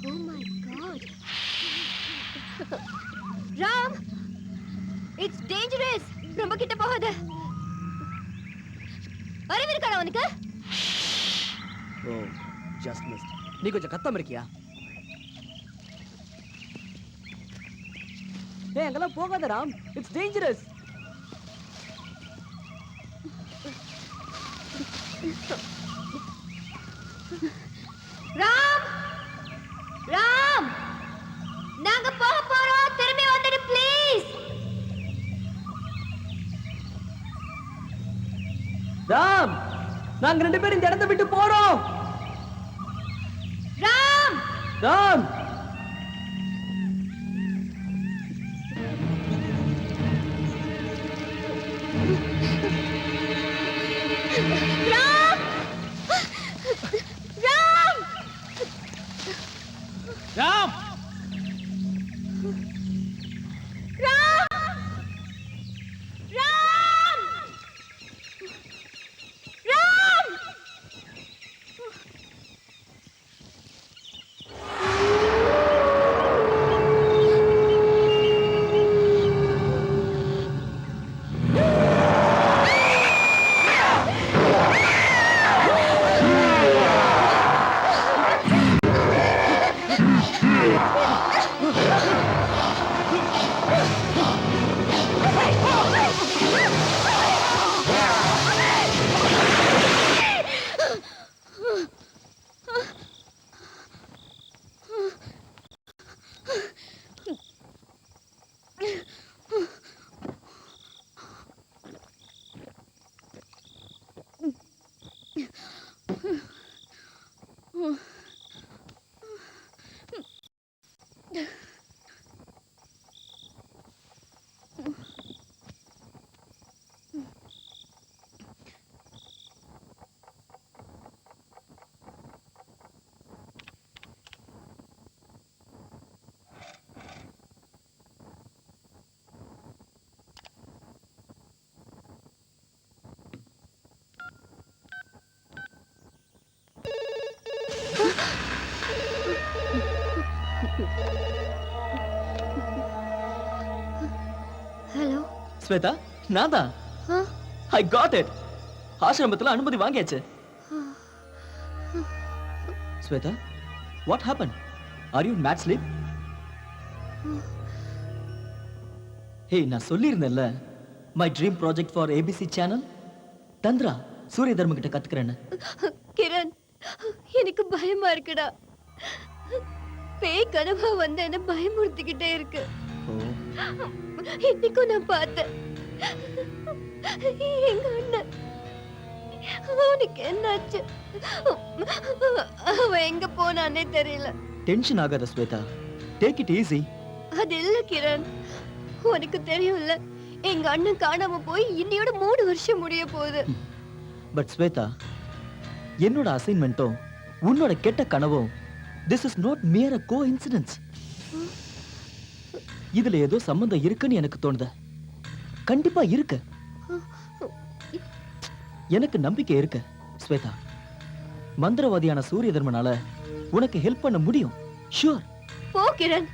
Oh my God. Ram! It's dangerous! ரொம்ப கிட்ட போகாத. அறிவு இருக்கா உனக்கு? ஓ, just missed. நீ கொஞ்சம் கத்தம் இருக்கியா? ஏய், அங்கெல்லாம் போகாத ராம். It's dangerous. ராம்! ராம்! நாங்க போக போறோம். திரும்பி வந்துடு ப்ளீஸ். ராம், நாங்க ரெண்டு பேரும் இந்த இடத்தை விட்டு போறோம். ராம்! ராம்! ராம்! ராம்! ராம்! ராம்! ராம்! ராம்! ஹலோ ஸ்வேதா, நான் தான். I got it. ஆசிரமத்துல அனுமதி வாங்கியாச்சு. Shweta, what happened? Are you in mad sleep? Hey, நான் சொல்லியிருந்தேன்ல, my dream project for ABC channel. தந்திரா, சூரிய தர்ம கிட்ட கத்துக்கிறேன்னு. கிரண், எனக்கு பயமா இருக்குடா. பேய் கனவா வந்து என்ன பயமுறுத்திக்கிட்டே இருக்கு. இன்னைக்கும் நான் பார்த்தேன். எங்க அண்ணன் அவனுக்கு என்னாச்சு? அவன் எங்க போனானே தெரியல. டென்ஷன் ஆகாத ஸ்வேதா, டேக் இட் ஈஸி. அது இல்ல கிரண், உனக்கு தெரியும்ல, எங்க அண்ணன் காணாம போய் இன்னையோட 3 வருஷம் முடிய போகுது. பட் ஸ்வேதா, என்னோட அசைன்மெண்ட்டும் உன்னோட கெட்ட கனவும் this is not மியர் a coincidence. இதுல ஏதோ சம்பந்தம் இருக்குன்னு எனக்கு தோணுது. கண்டிப்பா இருக்கு. எனக்கு நம்பிக்கை இருக்கு ஸ்வேதா. மந்திரவாதியான சூரிய தர்மனால உனக்கு ஹெல்ப் பண்ண முடியும். ஷூர். போ கிரண்,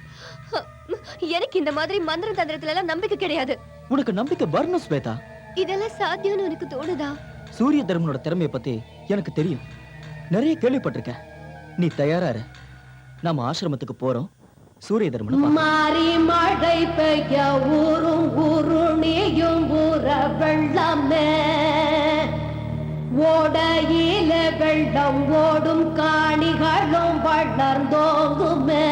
எனக்கு இந்த மாதிரி மந்திர தந்திரத்துல எல்லாம் நம்பிக்கை கிடையாது. உனக்கு நம்பிக்கை வரணும் ஸ்வேதா. இதெல்லாம் சாத்தியம்னு உனக்கு தோணுதா? சூரிய தர்மனோட திறமையை பத்தி எனக்கு தெரியும், நிறைய கேள்விப்பட்டிருக்கேன். நீ தயாரா இரு. நாம ஆசிரமத்துக்கு போறோம். சூரிய தர்மனை மாறி மழை பெய்ய ஊரும் ஊருணியும் ஊற வெள்ளமே, ஓடையில வெள்ளம் ஓடும் காணிகளும் வளர்ந்தோங்குமே.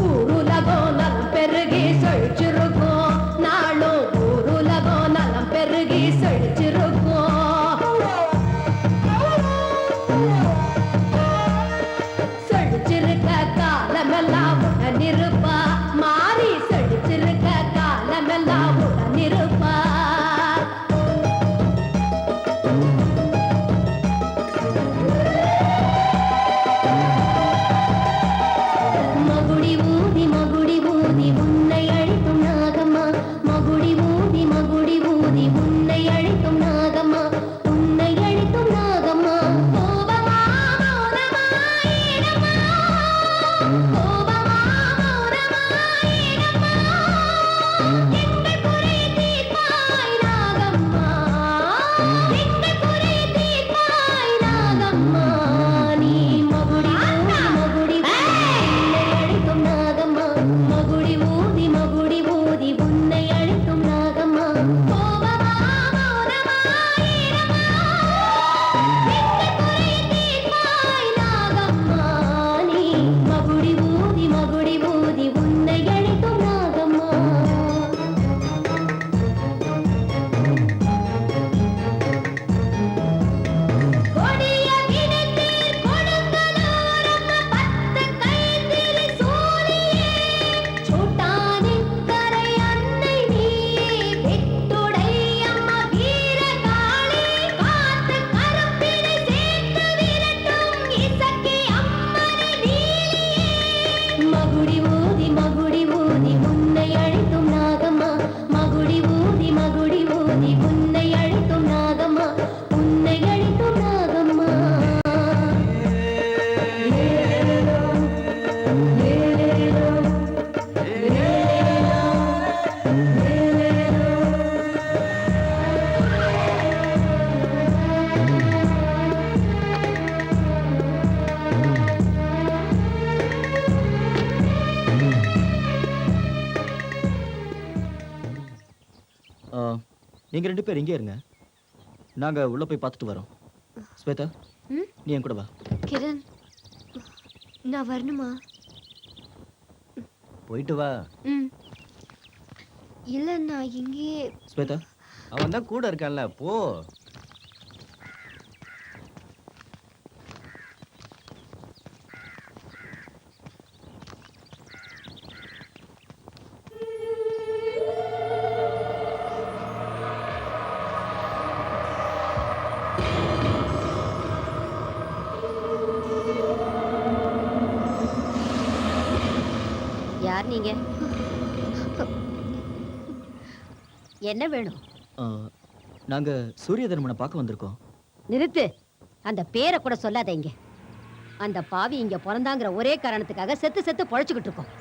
ஊருலகம் நலம் பெருகி செழிச்சிருக்கும், நாளும் ஊருலகம் நலம் பெருகி செழிச்சிருக்கும். செழிச்சிருக்க காலமெல்லாம் உடனிருப்பா, மாறி செழிச்சிருக்க காலமெல்லாம் உடனிருப்பா. மகுடி ஊதி உன்னை அழிக்கும் நாகம்மா, மகுடி ஊதி உன்னை அழிக்கும் நாகம்மா, உன்னை அழிக்கும் நாகம்மா. கோபமா மௌனமா ஈரமா, கோபமா மௌனமா ஈரமா, எங்கள் குறை தீர்ப்பாய் நாகம்மா, எங்கள் குறை தீர்ப்பாய் நாகம்மா. நீ மகுடி ஊதி உன்னை அழிக்கும் நாகம்மா, மகுடி ஊதி உன்னை அழிக்கும் நாகம்மா. கோபமா மௌனமா ஈரமா, எங்கள் குறை தீர்ப்பாய் நாகம்மா. நீ மகுடி ஊதி உன்னை அழிக்கும் நாகம்மா. கொடிய வினைத்தீர் கொடுங்கலோரம்மா, பத்து கைத்திரி சூலியே, சூட்டானின் கரை அன்னை நீயே, வெட்டுடை அம்மா வீரகாளி, காத்து கருப்பினை சேர்த்து விரட்டும் இசக்கி அம்மனை நீலியே. மகுடி ஊதி உன்னை அழிக்கும் நாகம்மா, மகுடி ஊதி உன்னை அழிக்கும் நாகம்மா, உன்னை அழிக்கும் நாகம்மா. ஏலேலோ, ஏலேலோ, ஏலேலோ, ஏலேலோ. நீங்க 2 பேர் இங்கே இருங்க, நாங்க உள்ள போய் பார்த்துட்டு வரோம். ஸ்வேதா, ம்? நீ என் கூட வா. கிரண், நான் வரணுமா? போயிட்டு வா. ம். இல்ல, நான் இங்கேயே. ஸ்வேதா, அவன் தான் கூட இருக்கான்ல, போ. யார் நீங்க? என்ன வேணும்? நாங்க சூரிய தர்மனை பார்க்க வந்திருக்கோம். நிறுத்து. அந்த பேரை கூட சொல்லாதீங்க. அந்த பாவி இங்க பிறந்தாங்கிற ஒரே காரணத்துக்காக செத்து செத்து பொழைச்சுக்கிட்டு இருக்கோம்.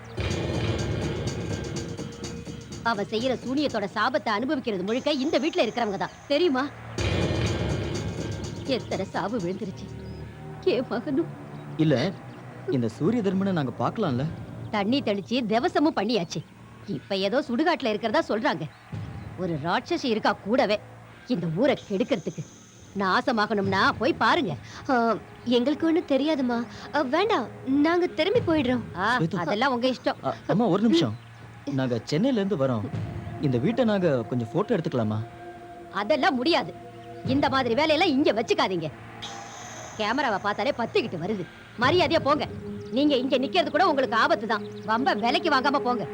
அவ செய்யற சூனியத்தோட சாபத்தை அனுபவிக்கிறது முழுக்க இந்த வீட்டுல இருக்கிறவங்க தான், தெரியுமா? எத்தனை சாவு விழுந்துருச்சு என் மகனும். இல்ல, இந்த சூரிய தர்மனை நாங்க பார்க்கலாம்ல? தண்ணி தெளிச்சு திவசமும் பண்ணியாச்சு. இப்ப ஏதோ சுடுகாட்டுல இருக்கிறதா சொல்றாங்க. ஒரு ராட்சசி இருக்கா கூடவே இந்த ஊரை கெடுக்கிறதுக்கு. நாசமாகணும்னா போய் பாருங்க. எங்களுக்கு ஒண்ணும் தெரியாதுமா. வேண்டாம், நாங்க திரும்பி போயிடுறோம். அதெல்லாம் உங்க இஷ்டம். அம்மா, ஒரு நிமிஷம். நாங்க சென்னையில இருந்து வரோம். இந்த வீட்டை நாங்க கொஞ்சம் போட்டோ எடுத்துக்கலாமா? அதெல்லாம் முடியாது. இந்த மாதிரி வேலையெல்லாம் இங்க வச்சுக்காதீங்க. கேமராவை பார்த்தாலே பத்திக்கிட்டு வருது. மரியாதையா போங்க. நீங்க இங்க நிக்கிறது கூட உங்களுக்கு ஆபத்து தான். வம்ப விலைக்கு வாங்காம போங்க.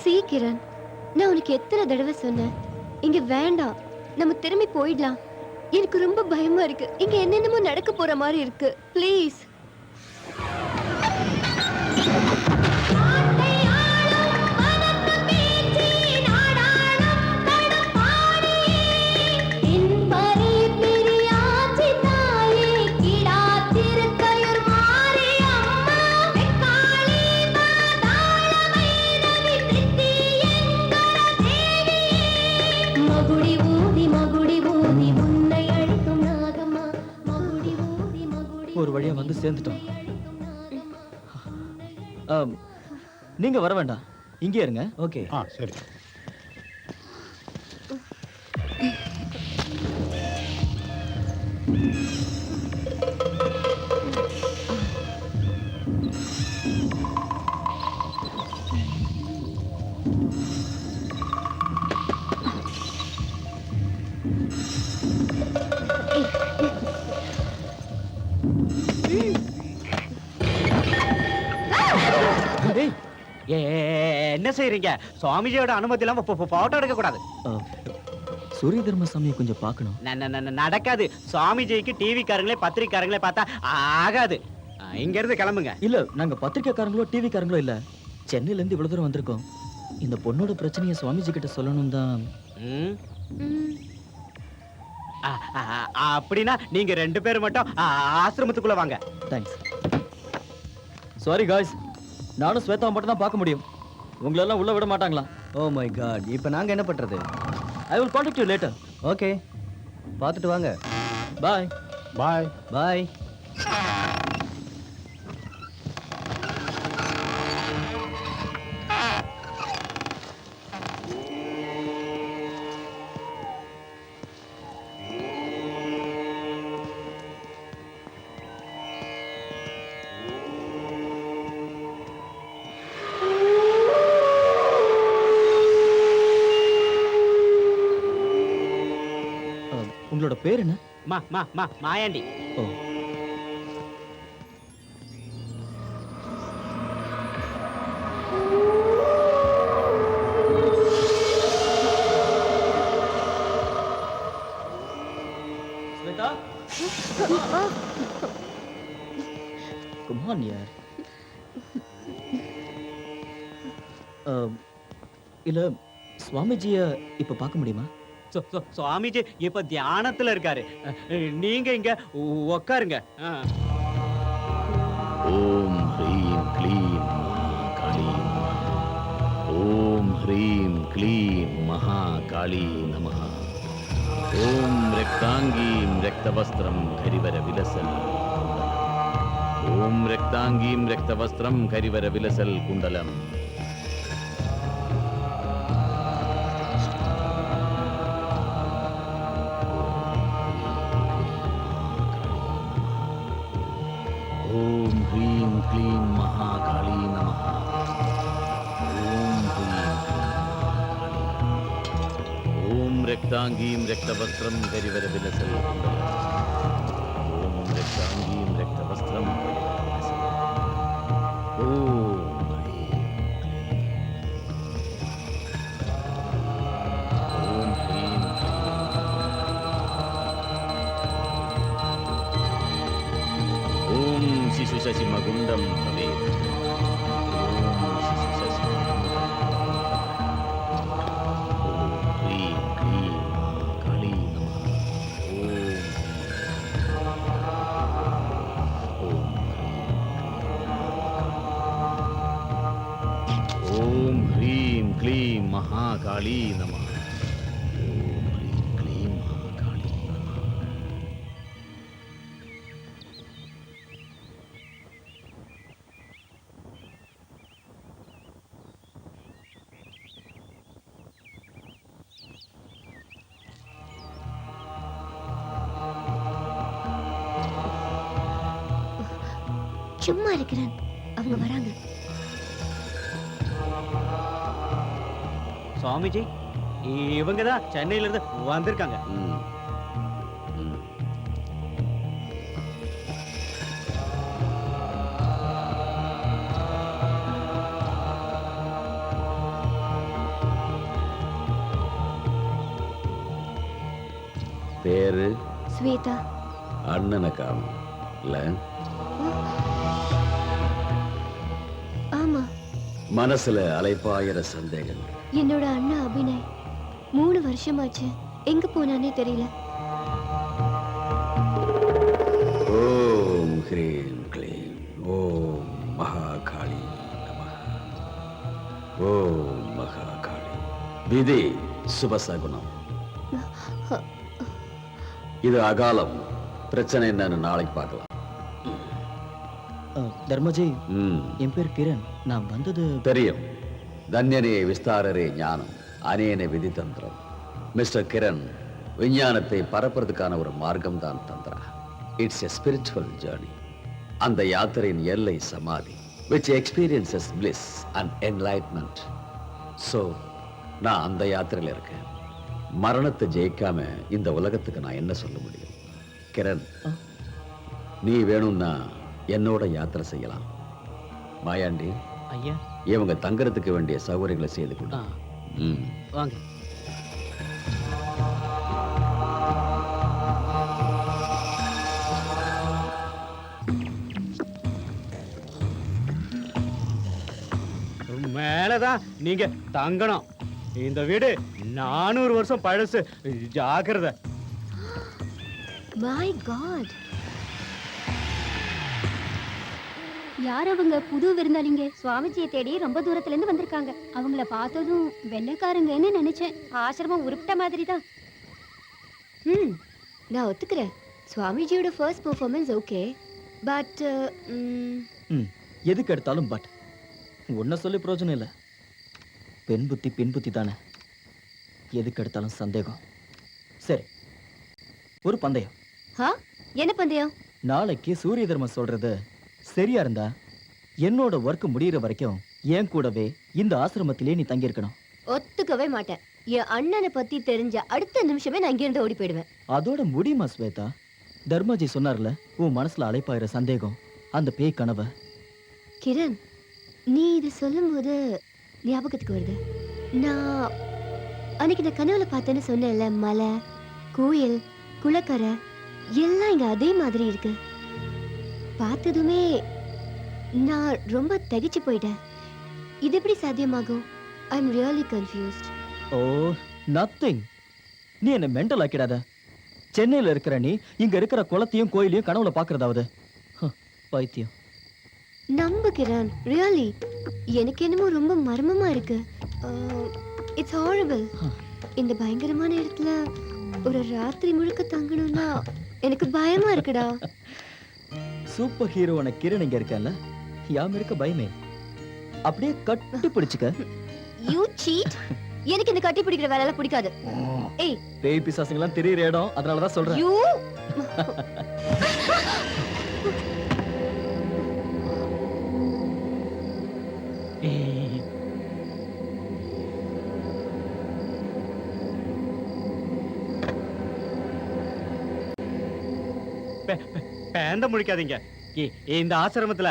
சீக்கிரம், நான் உனக்கு எத்தனை தடவை சொன்னேன், இங்க வேண்டாம், நம்ம திரும்பி போயிடலாம். எனக்கு ரொம்ப பயமா இருக்கு. இங்க என்னென்னமோ நடக்க போற மாதிரி இருக்கு. ப்ளீஸ். ஒரு வழியா வந்து சேர்ந்துட்டோம். நீங்க வர வேண்டாம், இங்கே இருங்க. ஓகே. சரி. டேய், என்ன செய்றீங்க? சுவாமிஜியோட அனுமதி இல்லாம போட்டோ எடுக்க கூடாது. சூரிய தர்மசாமியை கொஞ்சம் பார்க்கணும். நடக்காது. சுவாமிஜிக்கு டிவி காரங்களே பத்திரிக்காரங்களே பார்த்தா ஆகாது. இங்க இருந்து கிளம்புங்க. இல்ல, நாங்க பத்திரிக்கைக்காரங்களோ டிவி காரங்களோ இல்ல, சென்னையில இருந்து இவ்வளவு தூரம் வந்திருக்கோம். இந்த பொண்ணோட பிரச்சனையை சுவாமிஜி கிட்ட சொல்லணும் தான். ம். அப்படின்னா நீங்க 2 பேர் மட்டும் ஆசிரமத்துக்குள்ள வாங்க. தேங்க்ஸ். சாரி காய்ஸ், நானும் ஸ்வேதாவை மட்டும் தான் பார்க்க முடியும். உங்களெல்லாம் உள்ள விட மாட்டாங்களா? ஓ மை காட், இப்போ நாங்க என்ன பண்றது? I will contact you later. Okay, பார்த்துட்டு வாங்க. பாய். பாய். பாய். உங்களோட பேர் என்ன? மாயாண்டி. ஓ. Shweta, come on yaar. இல்ல, சுவாமிஜிய இப்ப பார்க்க முடியுமா? சுவாமிஜி இப்ப தியானத்துல இருக்காரு. நீங்க இங்க உட்காருங்க. ஓம் ஹ்ரீம் க்ளீம் மகாகாளி நமः. ஓம் ஹ்ரீம் க்ளீம் மகாகாளி நமः. ஓம் ரக்தாங்கீம் ரக்தவஸ்திரம் கரிவர விலசல். ஓம் ரக்தாங்கீம் ரக்தவஸ்திரம் கரிவர விலசல் குண்டலம். ஓம் ஹ்ரீம் க்ளீம் மகாகாளி நமः. ஓம் ஹ்ரீம் ஓம் ரக்தாங்கீம் ரக்தவஸ்திரம் கரிவர விலசல். ஓம் ரக்தாங்கீம் ரக்தவஸ்திரம் கரிவர விலசல். ஓம் ஹ்ரீம் ஓம் ஹ்ரீம் ஓம் சிசு சசிமகுண்டம் பவேத். ஓம் சிசு சசிமகுண்டம். ஓம் ஹ்ரீம் க்ளீம் மகாகாளி நமः. ஓம் ஹ்ரீம் க்ளீம் மகாகாளி நமः. ஓம் ஹ்ரீம் க்ளீம் மகாகாளி நமः. சும்மா இருக்கிறேன். அவங்க வராங்க. சுவாமிஜி இவங்க தான் சென்னையில இருந்து வந்திருக்காங்க. ம். ம். பேரு ஸ்வேதா. அண்ணனை காணும் இல்ல? ஆமா, மனசுல அலைப்பாயிர சந்தேகங்கள். என்னோட அண்ணா அபிநய் 3 வருஷமாச்சு. எங்க போனானே தெரியல. ஓம் ஹ்ரீம் க்ளீம் ஓம் மகாகாளி நமः. ஓம் மகாகாளி. விதி சுபசகுணம். இது அகாலம். பிரச்சனை என்னன்னு நாளைக்கு பார்க்கலாம். தர்மஜி, ம். என் பேர் கிரண். நான் வந்தது தெரியும். தன்யனே விஸ்தாரரே ஞானம் அனேன விதி தந்திரம். மிஸ்டர் கிரண், விஞ்ஞானத்தை பரப்புறதுக்கான ஒரு மார்க்கம் தான் தந்திரா. It's a spiritual journey. அந்த யாத்திரையின் எல்லை சமாதி, which experiences bliss and enlightenment. So நான் அந்த யாத்திரையில இருக்கேன். மரணத்தை ஜெயிக்காம இந்த உலகத்துக்கு நான் என்ன சொல்ல முடியும்? கிரண், நீ வேணும்னா என்னோட யாத்திரை செய்யலாம். மாயாண்டி, ஐயா இவங்க தங்கறதுக்கு வேண்டிய சௌகரியங்களை செய்து கொடு. ம். வாங்க. மேலதான் நீங்க தங்கணும். இந்த வீடு 400 வருஷம் பழசு. ஜாக்கிரதை. மை காட், யார் அவங்க? புது விருந்தாளிங்க. சுவாமிஜியை தேடி ரொம்ப தூரத்துல இருந்து வந்திருக்காங்க. அவங்கள பார்த்ததும் வெள்ளைக்காரங்கன்னு நினைச்சேன். ஆசிரமம் உருப்பிட்ட மாதிரி தான். நான் ஒத்துக்கிறேன். சுவாமிஜியோட ஃபர்ஸ்ட் பெர்ஃபார்மன்ஸ் ஓகே, பட் எதுக்கு எடுத்தாலும் பட் உன்னை சொல்லி பிரயோஜனம் இல்லை. பெண் புத்தி பின் புத்தி தானே. எதுக்கு எடுத்தாலும் சந்தேகம். சரி, ஒரு பந்தயம். என்ன பந்தயம்? நாளைக்கு சூரிய தர்மம் சொல்றது சரியா இருந்தா என்னோட ஒர்க் முடியிற வரைக்கும் என் கூடவே இந்த ஆசிரமத்திலே நீ தங்கியிருக்கணும். ஒத்துக்கவே மாட்டேன். என் அண்ணனை பத்தி தெரிஞ்ச அடுத்த நிமிஷமே நான் இங்கிருந்து ஓடி போயிடுவேன். அதோட முடியுமா ஸ்வேதா? தர்மாஜி சொன்னார்ல, உன் மனசுல அலைப்பாயிர சந்தேகம், அந்த பேய் கனவை. கிரண், நீ இது சொல்லும்போது ஞாபகத்துக்கு வருது. நான் அன்னைக்கு நான் கனவுல பார்த்தேன்னு சொன்னேன்ல, மலை, கோயில், குளக்கரை எல்லாம் இங்க அதே மாதிரி இருக்கு. பார்த்ததுமே நான் ரொம்ப திகைச்சு போயிட்டேன். இது எப்படி சாத்தியமாகும்? I am really confused. Oh, nothing. நீ என்ன மெண்டல் ஆக்கிடாத. சென்னையில இருக்கிற நீ இங்க இருக்கிற குளத்தையும் கோயிலையும் கனவுல பாக்குறதாவது பைத்தியம். நம்புகிறேன். ரியலி எனக்கு என்னமோ ரொம்ப மர்மமா இருக்கு. It's horrible. இந்த பயங்கரமான இடத்துல ஒரு ராத்திரி முழுக்க தங்கணும்னா எனக்கு பயமா இருக்குடா. சூப்பர் ஹீரோவான கிரண் இங்க இருக்கல, யாம் இருக்க பயமே. அப்படியே கட்டி பிடிச்சுக்க. You seat. எனக்கு இந்த கட்டி பிடிக்கிற வேலை எல்லாம் பிடிக்காது. ஏய், பேய் பிசாசுங்கெல்லாம் தெரியுற இடம், அதனாலதான் சொல்றேன். யூ பேந்த முழிக்காதீங்க. இந்த ஆசிரமத்துல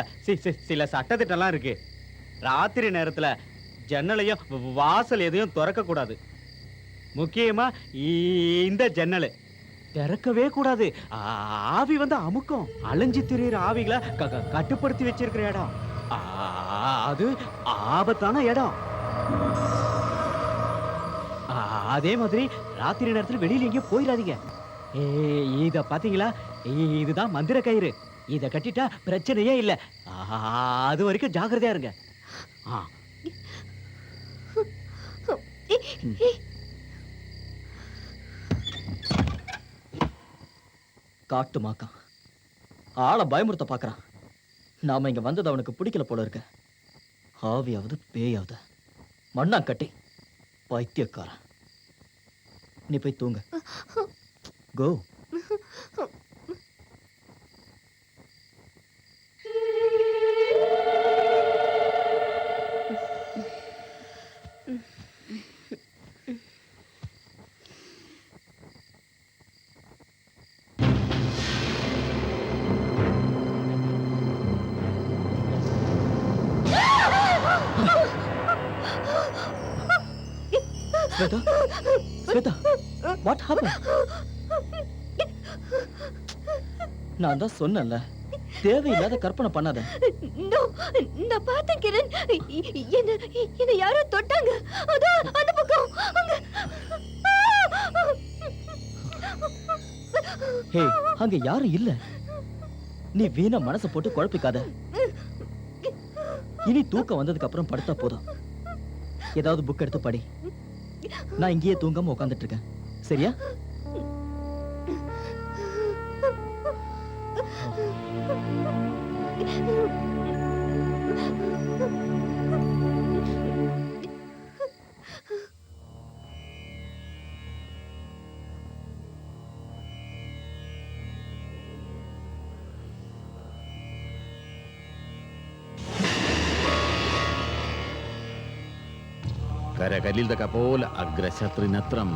சில சட்டத்திட்டம்லாம் இருக்கு. ராத்திரி நேரத்துல ஜன்னலையும் வாசல் எதையும் திறக்க கூடாது. முக்கியமா இந்த ஜன்னல் திறக்கவே கூடாது. ஆவி வந்து அமுக்கம். அலைஞ்சு திரியிற ஆவிகளை கட்டுப்படுத்தி வச்சிருக்கிற இடம். அது ஆபத்தான இடம். அதே மாதிரி ராத்திரி நேரத்துல வெளியில எங்கேயும் போயிடாதீங்க. இத பாத்தீங்களா? இதுதான் மந்திர கயிறு. இத கட்டிட்டா பிரச்சனையே இல்ல. அது வரைக்கும் ஜாக்கிரதையா இருங்க. காட்டு மாக்கான் ஆளை பயமுறுத்த பாக்குறான். நாம இங்க வந்தது அவனுக்கு பிடிக்கல போல இருக்க. ஆவியாவது பேயாவது மண்ணா கட்டி பைத்தியக்காரன். நீ போய் தூங்க. Go. Shweta Shweta what happen? நான் தான் சொன்னேன்ல, தேவையில்லாத கற்பனை பண்ணாத. No, நான் பார்த்தேன் கிரண். என்ன யாரோ தொட்டாங்க. அதோ அந்த பக்கம் அங்க. ஹே, அங்க யாரும் இல்ல. நீ வீணா மனசை போட்டு குழப்பிக்காத. இனி தூக்கம் வந்ததுக்கு அப்புறம் படுத்தா போதும். ஏதாவது புக் எடுத்து படி. நான் இங்கேயே தூங்காம உட்கார்ந்துட்டு இருக்கேன். சரியா? കരകലിത കപോല അഗ്രശത്രിനത്രം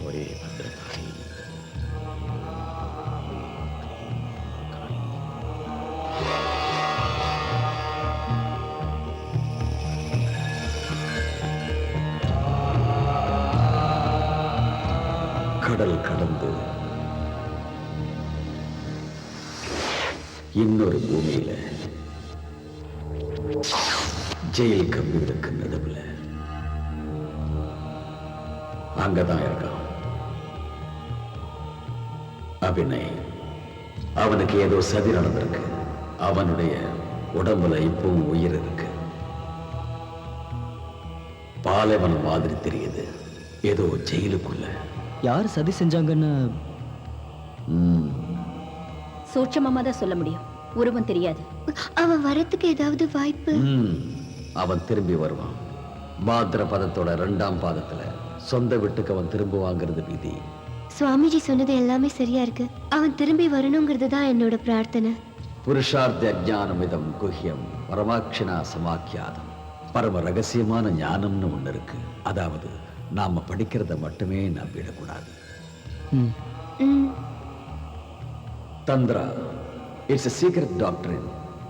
ഒരേ ഭദ്രകാളി கடல் கடந்து இன்னொரு பூமியில ஜெயில் கம்பிகளுக்கு நடுவுல அங்கதான் இருக்கான் அபிநய். அவனுக்கு ஏதோ சதி நடந்திருக்கு. அவனுடைய உடம்புல இப்பவும் உயிர் இருக்கு. பாலைவனம் மாதிரி தெரியுது, ஏதோ ஜெயிலுக்குள்ள. யார் சதி செஞ்சாங்கன்னு சூட்சமமா தான் சொல்ல முடியும், உருவம் தெரியாது. அவன் வரத்துக்கு ஏதாவது வாய்ப்பு? அவன் திரும்பி வருவான். பாத்ரபதத்தோட 2ஆம் பாதத்துல சொந்த வீட்டுக்கு அவன் திரும்புவாங்கிறது விதி. சுவாமிஜி சொன்னது எல்லாமே சரியா இருக்கு. அவன் திரும்பி வரணுங்கிறது தான் என்னோட பிரார்த்தனை. புருஷார்த்த ஞானமிதம் குஹ்யம் பரமாட்சிணா சமாக்கியாதம். பரம ரகசியமான ஞானம்னு ஒண்ணு இருக்கு. அதாவது நாம படிக்கிறத மட்டுமே நம்பிடக்கூடாது. தந்திரா இட்ஸ் a secret doctrine.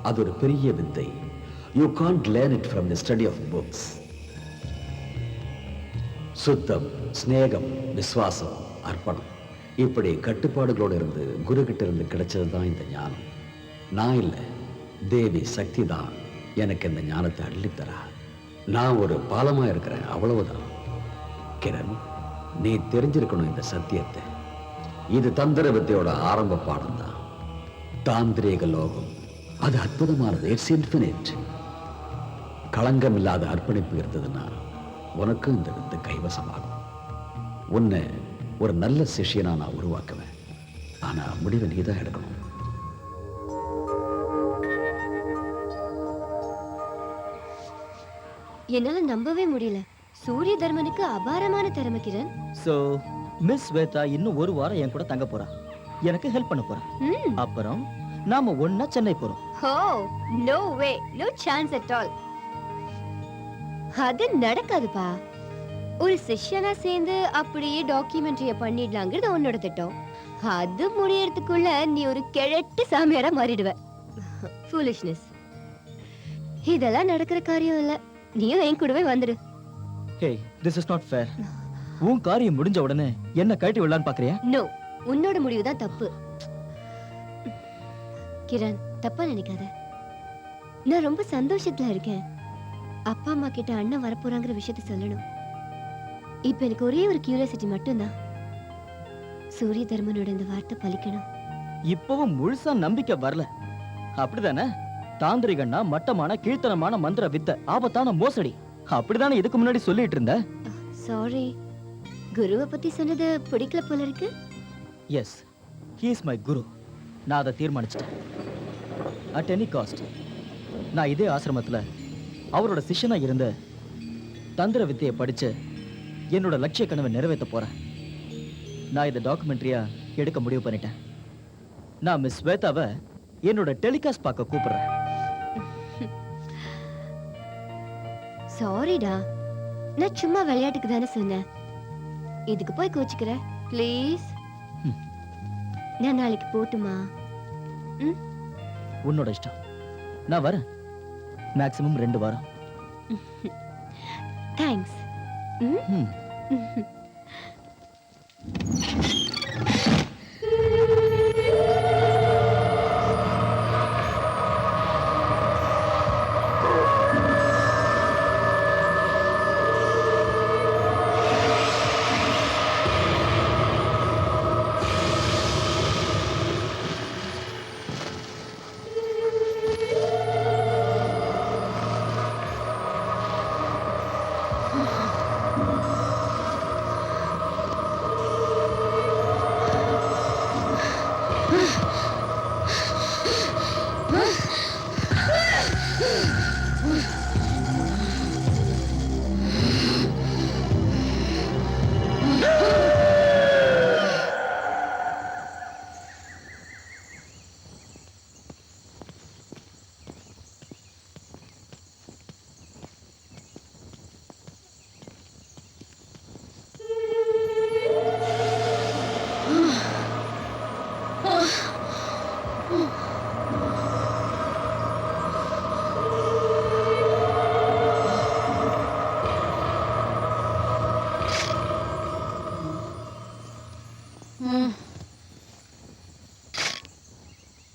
அது ஒரு பெரிய வித்தை. You can't learn it from the study of books. சுத்தம், ஸ்நேகம், விசுவாசம், அர்ப்பணம், இப்படி கட்டுப்பாடுகளோடு இருந்து குரு கிட்ட இருந்து கிடைச்சது தான் இந்த ஞானம். நான் இல்லை, தேவி சக்தி தான் எனக்கு இந்த ஞானத்தை அள்ளித்தரா. நான் ஒரு பாலமா இருக்கிறேன், அவ்வளவுதான். கிரண், நீ தெரிஞ்சிருக்கணும் இந்த சத்தியத்தை. இது தந்திர வித்தையோட ஆரம்ப பாடம் தான். தாந்திரீக லோகம் அது அற்புதமானது. It's infinite. களங்கம் இல்லாத அர்ப்பணிப்பு இருந்ததுன்னா உனக்கும் இந்த வித்தை கைவசமாகும். உன்னை ஒரு நல்ல சிஷ்யனா நான் உருவாக்குவேன். ஆனா முடிவை நீதான் எடுக்கணும். என்னால நம்பவே முடியல. சூரிய தர்மனுக்கு அபாரமான திறமை கிரண். சோ மிஸ் ஸ்வேதா இன்னும் ஒரு வாரம் என் கூட தங்க போறா. எனக்கு ஹெல்ப் பண்ண போறா. அப்புறம் நாம ஒண்ணா சென்னை போறோம். Oh, no way, no chance at all. அது நடக்காதுப்பா. ஒரு சிஷ்யனா சேர்ந்து அப்படியே டாக்குமெண்ட்ரிய பண்ணிடலாங்கிறது உன்னோட திட்டம். அது முடியறதுக்குள்ள நீ ஒரு கிழட்டு சாமியாரா மாறிடுவ. ஃபூலிஷ்னஸ். இதெல்லாம் நடக்கிற காரியம் இல்ல. நீயும் என் கூடவே வந்துடு. ஹே, திஸ் இஸ் நாட் ஃபேர். உன் காரியம் முடிஞ்ச உடனே என்ன கழட்டி விடலான்னு பாக்குறியா? நோ, உன்னோட முடிவு தான் தப்பு. கிரண், தப்பா நினைக்காத. நான் ரொம்ப சந்தோஷத்துல இருக்கேன். அப்பா அம்மா கிட்ட அண்ணன் வரப்போறாங்கிற விஷயத்த சொல்லணும். இப்ப எனக்கு ஒரே ஒரு கியூரியாசிட்டி மட்டும்தான். சூரிய தர்மனோட இந்த வார்த்தை பலிக்கணும். இப்பவும் முழுசா நம்பிக்கை வரல, அப்படிதானே? தாந்திரிகன்னா மட்டமான கீழ்த்தனமான மந்திர வித்தை, ஆபத்தான மோசடி, அப்படிதானே இதுக்கு முன்னாடி சொல்லிட்டு இருந்த? சாரி, குருவை பத்தி சொன்னது பிடிக்கல போல இருக்கு. எஸ், ஹி இஸ் மை குரு. நான் அதை தீர்மானிச்சிட்டேன். அட் எனி காஸ்ட் நான் இதே ஆசிரமத்துல அவரோட சிஷ்யனா இருந்த தந்திர வித்தையை படிச்சு என்னோட லட்சிய கனவை நிறைவேற்ற போறேன். நான் இதை டாக்குமெண்ட்ரியா எடுக்க முடிவு பண்ணிட்டேன். நான் மிஸ் ஸ்வேதாவை என்னோட டெலிகாஸ்ட் பார்க்க கூப்பிடுறேன். சாரிடா, நான் சும்மா விளையாட்டுக்கு தானே சொன்னேன். இதுக்கு போய் கோச்சுக்கிற ப்ளீஸ். நான் நாளைக்கு போட்டுமா? உன்னோட இஷ்டம். நான் வரேன். மேக்ஸிமம் 2 வாரம். தேங்க்ஸ். ம்.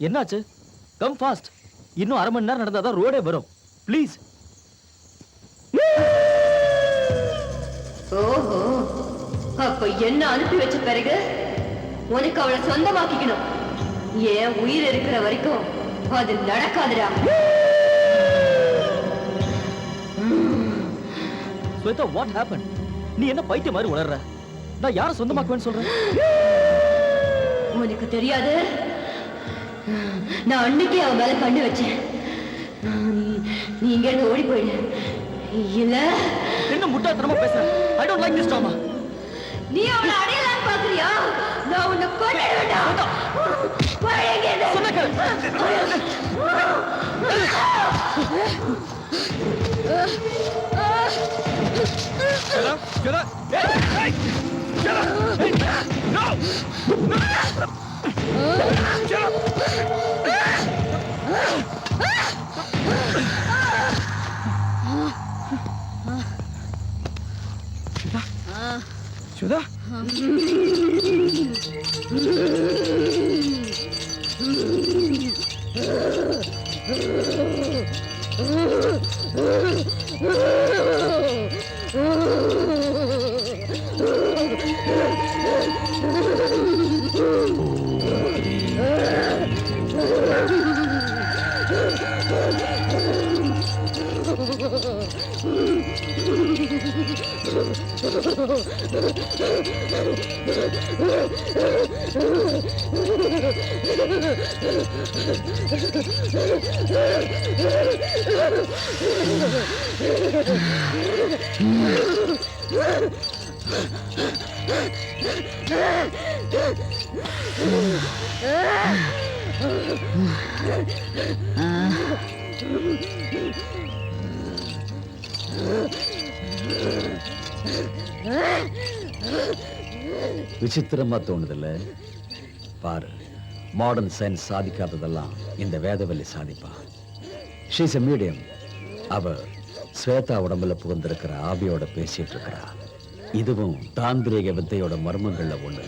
என்னாச்சு? Come fast. இன்னும் 1/2 மணி நேரம் நடந்தாதான் ரோடே வரும். ப்ளீஸ். ஓஹோ, அப்ப என்ன அனுப்பி வச்ச பிறகு உனக்கு அவளை சொந்தமாக்கிக்கணும். ஏன் உயிர் இருக்கிற வரைக்கும் அது நடக்காதுடா. Shweta, what happen? நீ என்ன பைத்தியம் மாதிரி உளர்ற? நான் யாரை சொந்தமாக்குவேன்னு சொல்றேன்? உனக்கு தெரியாது, நான் அன்னைக்கே அவன் மேல கண்ணு வச்சேன். நீ இங்க இருந்து ஓடி போயிடு. இல்ல என்ன முட்டாள்தனமா பேசுற? I don't like this drama. நீ அவளை அடையலாம் பாக்குறியா? நான் உன்னை கொன்னுடுவேன்டா. சொன்ன கேளு. Get up, get up. Hey, get up. Hey, no. Get up. Shweta? விசித்திரமா தோணுதில்ல? பாரு, மாடர்ன் சயின்ஸ் சாதிக்காததெல்லாம் இந்த வேதவல்லி சாதிப்பா. She's a medium. அவ ஸ்வேதா உடம்புல புகுந்திருக்கிற ஆவியோட பேசிட்டு இருக்கிறா. இதுவும் தாந்திரிக வித்தையோட மர்மங்கள்ல ஒண்ணு.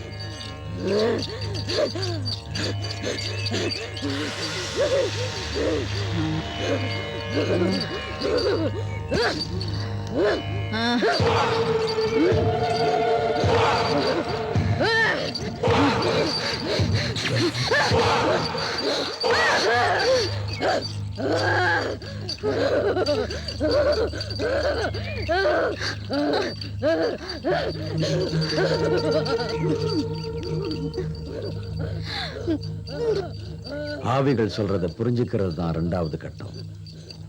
ஆவிகள் சொல்றத புரிஞ்சுக்கிறது தான் 2வது கட்டம்.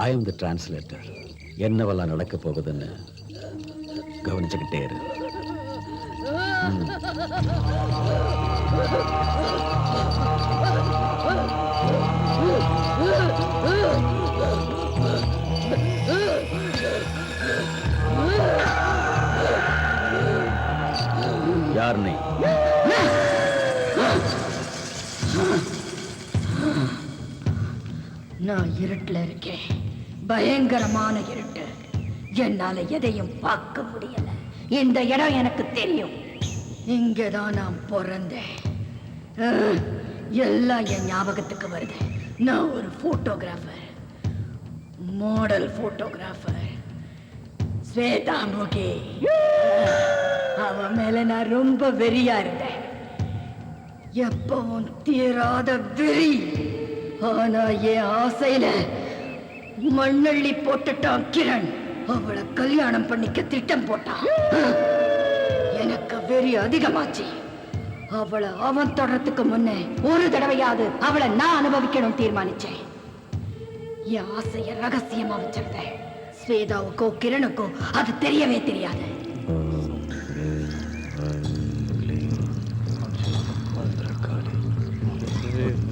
ஐ அம் தி டிரான்ஸ்லேட்டர். என்னவெல்லாம் நடக்க போகுதுன்னு கவனிச்சுக்கிட்டே இரு. யார் நீ? நான் இருட்டுல இருக்கேன். பயங்கரமான இருட்டு. என்னால எதையும் பார்க்க முடியல. இந்த இடம் எனக்கு தெரியும். இங்கதான் நான் பிறந்தேன். எல்லாம் என் ஞாபகத்துக்கு வருது. நான் ஒரு photographer, model photographer, Shweta Mukhi. அவன் மேல நான் ரொம்ப வெறியா இருந்தேன். எப்பவும் தீராத வெறி. ஆனா என் ஆசையில மண்ணள்ளி போட்டுட்டான் கிரண். அவளை கல்யாணம் பண்ணிக்க திட்டம் போட்டான். எனக்கு வெறி அதிகமாச்சு. அவளை அவன் தொடறதுக்கு முன்னே ஒரு தடவையாவது அவளை நான் அனுபவிக்கணும் தீர்மானிச்சேன். என் ஆசைய ரகசியமா வச்சிருந்தேன். ஸ்வேதாவுக்கோ கிரணுக்கோ அது தெரியவே தெரியாது.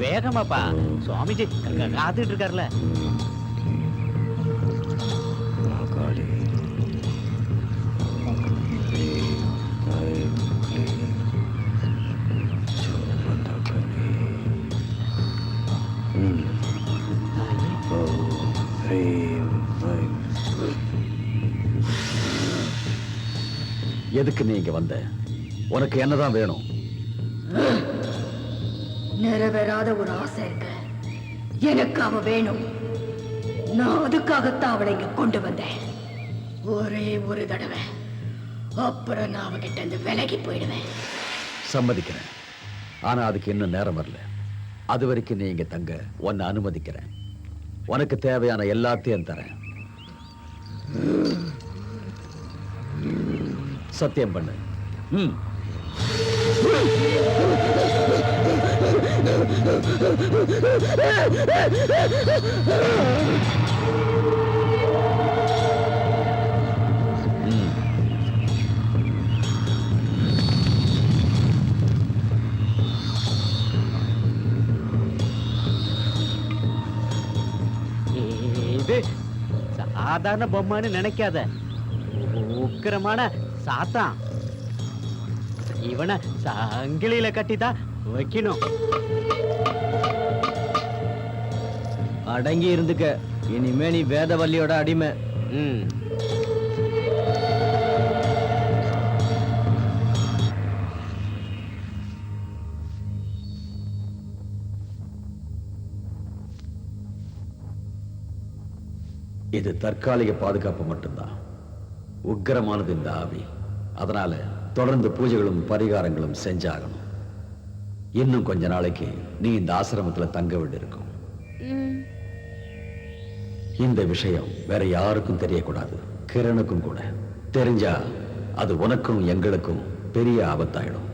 வேகமாப்பா, சுவாமிஜி காத்துட்டு இருக்காருல. எதுக்கு நீ இங்க வந்த? உனக்கு என்னதான் வேணும்? நிறைவேறாத ஒரு ஆசை இருக்கு. எனக்கு அவ வேணும். நான் அதுக்காகத்தான் அவளை இங்க கொண்டு வந்தேன். ஒரே ஒரு தடவை, அப்புறம் நான் அவகிட்ட இருந்து விலகி போயிடுவேன். சம்மதிக்கிறேன். ஆனா அதுக்கு இன்னும் நேரம் வரல. அது வரைக்கும் நீ இங்க தங்க உன்னை அனுமதிக்கிறேன். உனக்கு தேவையான எல்லாத்தையும் தரேன். சத்தியம் பண்ணு. இது சாதாரண பொம்மைன்னு நினைக்காத. உக்கிரமான சாத்தான். இவனை சங்கிலியில கட்டிதான் வைக்கணும். அடங்கி இருந்துக்க. இனிமே நீ வேதவல்லியோட அடிமை. இது தற்காலிக பாதுகாப்பு மட்டும்தான். உக்கிரமானது இந்த ஆவி. அதனால தொடர்ந்து பூஜைகளும் பரிகாரங்களும் செஞ்சாகணும். இன்னும் கொஞ்ச நாளைக்கு நீ இந்த ஆசிரமத்துல தங்க வேண்டியிருக்கும். இந்த விஷயம் வேற யாருக்கும் தெரியக்கூடாது. கிரணுக்கும் கூட தெரிஞ்சா அது உனக்கும் எங்களுக்கும் பெரிய ஆபத்தாயிடும்.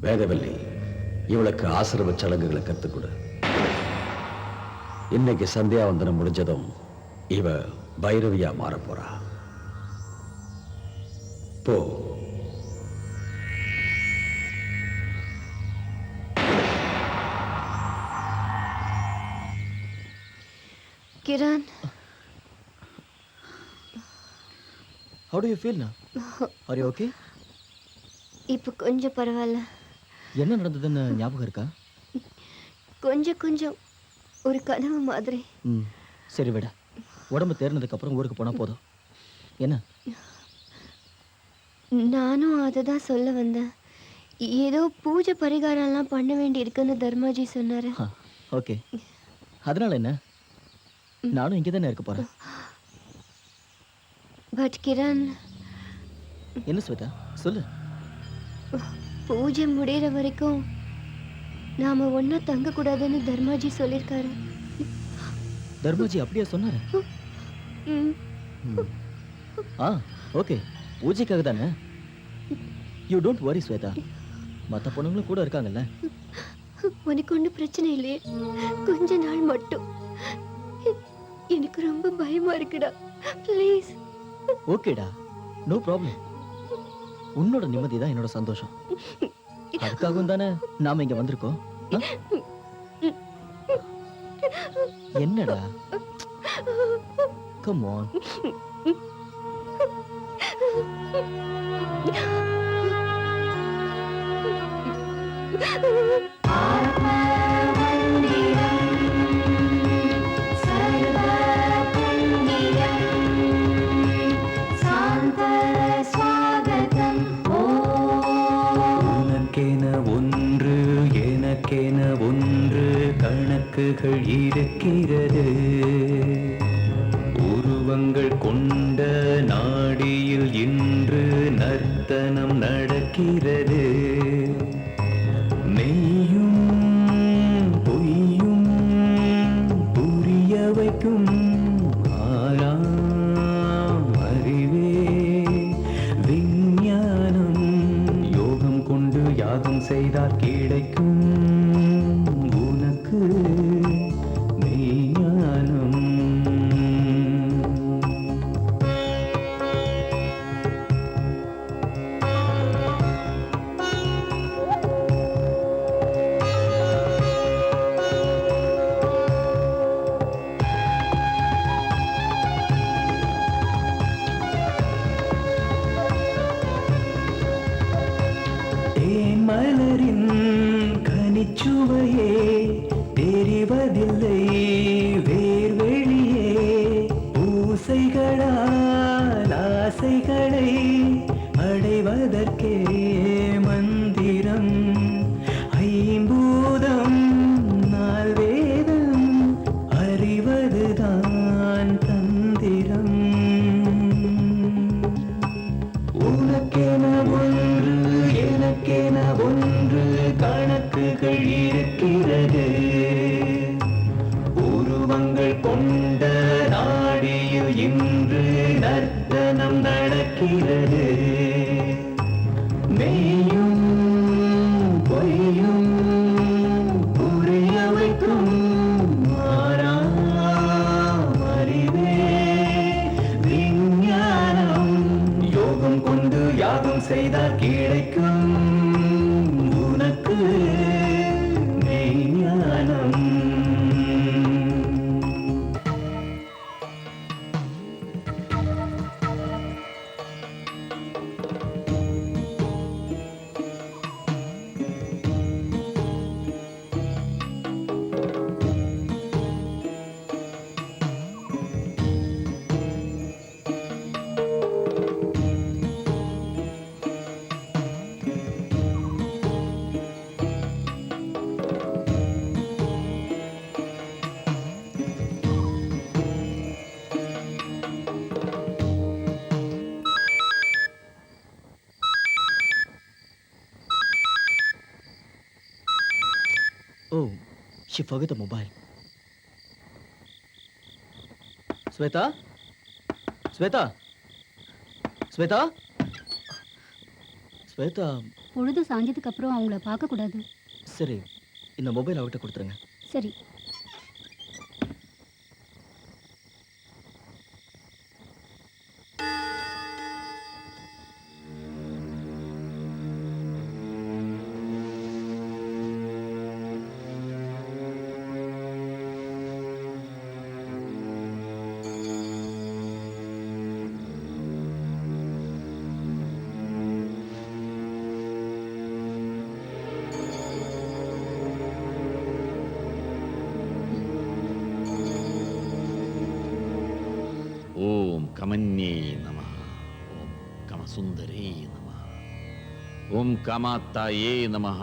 வேதவல்லி, இவளுக்கு ஆசிரம சடங்குகளை கத்துக்கொடு. இன்னைக்கு சந்தியாவந்தனம் முடிஞ்சதும் இவ பைரவியா மாற போறா. போ. Kiran, How do you feel now? Are you okay? இப்போ கொஞ்சம் பரவாயில்ல. என்ன நடந்ததுன்னு ஞாபகம் இருக்கா? கொஞ்சம் ஒரு கனவு மாதிரி. சரி விட. உடம்பு தேர்னதுக்கு அப்புறம் ஊருக்கு போனா போதும். என்ன? நானும் அதை தான் சொல்ல வந்தேன். ஏதோ பூஜை பரிகாரம்லாம் பண்ண வேண்டி இருக்குன்னு தர்மாஜி சொன்னாரு. ஓகே. அதனால என்ன? நானும் இங்கே தானே இருக்க போறேன். பட் கிரண், என்ன ஸ்வேதா சொல்லு. பூஜை முடிகிற வரைக்கும் நாம ஒன்னா தங்க கூடாதுன்னு தர்மாஜி சொல்லியிருக்காரு. தர்மாஜி அப்படியே சொன்னாரு? ஓகே. பூஜைக்காக தானே. You don't worry Shweta. மற்ற பொண்ணுங்களும் கூட இருக்காங்கல்ல. உனக்கு ஒன்றும் பிரச்சனை இல்லையே. கொஞ்ச நாள் மட்டும். எனக்கு ரொம்ப பயமா இருக்குடா. ப்ளீஸ். ஓகேடா, நோ ப்ராப்ளம். உன்னோட நிம்மதி தான் என்னோட சந்தோஷம். அதுக்காகவும் தானே நாம இங்க வந்திருக்கோம். என்னடா? Come on. உனக்கென ஒன்று கணக்குகள் இருக்கிறது. உருவங்கள் கொண்ட நாடியில் இன்று நர்த்தனம் நடக்கிறது. மெய்யும் பொய்யும் புரிய வைக்கும் ஆறாம் அறிவே விஞ்ஞானம். யோகம் கொண்டு யாகம் செய்தால் கிடைக்கும் உனக்கு மெய்ஞானம். மலரின் கனிச்சுவையே தெரிவதில்லை வேர்வெளியே. பூசைகளால் ஆசைகளை அடைவதற்கே மந்திரம். ஐம்பூதம் நால்வேதம் அறிவதுதான் தந்திரம். உனக்கென ஒன்று எனக்கென ஒன்று கணக்குகள் இருக்கிறது. உருவங்கள் கொண்ட நாடியில் இன்று நர்த்தனம் நடக்கிறது. மெய்யும் பொய்யும் புரிய வைக்கும் ஆறாம் அறிவே விஞ்ஞானம். யோகம் கொண்டு யாகம் செய்தால் கிடைக்கும் உனக்கு மெய்ஞானம். Oh, she forgot the mobile. Sweta? Sweta? Sweta? Sweta? பொழுது சாஞ்சதுக்கு அப்புறம் அவங்கள பார்க்க கூடாது. சரி, இந்த மொபைல் அவகிட்ட கொடுத்துருங்க. சரி. ஓம் கமன்யே நமः. ஓம் கமசுந்தரே நமः. ஓம் கமாத்தாயே நமः.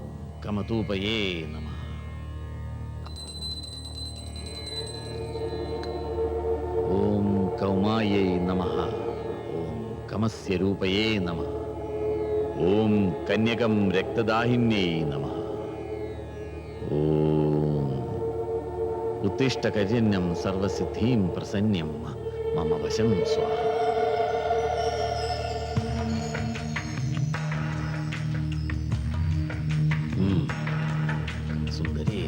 ஓம் கமதூபயே நமः. ஓம் கௌமாயை நமः. ஓம் கமஸ்ய ரூபயே நமः. ஓம் கன்யகம் ரக்ததாஹின்யே நமः. ஓம் उत्तिष्ठकजन्यं सर्वसिद्धिं प्रसन्यं मम वशं स्वाहा. सुंदरे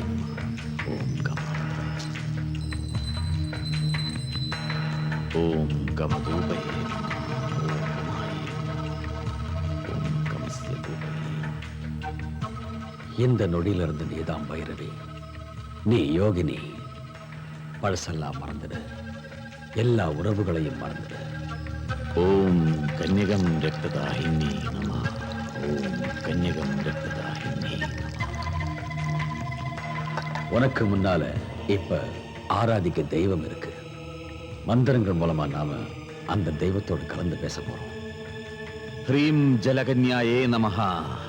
ओम कमाताय ओम कमधूपये ओम कमाये ओम कमस्य रूपये. இந்த நொடியிலிருந்து நீதான் பைரவி, நீ யோகினி. பழசெல்லாம் மறந்துடு, எல்லா உறவுகளையும் மறந்துடு. ஓம் கன்யகம் ரக்ததாஹினி நமः. ஓம் கன்யகம் ரக்ததாஹினி நமः. உனக்கு முன்னால இப்ப ஆராதிக்க தெய்வம் இருக்கு. மந்திரங்கள் மூலமா நாம அந்த தெய்வத்தோடு கலந்து பேச போறோம். ह्रीं जलकन्याये नमः.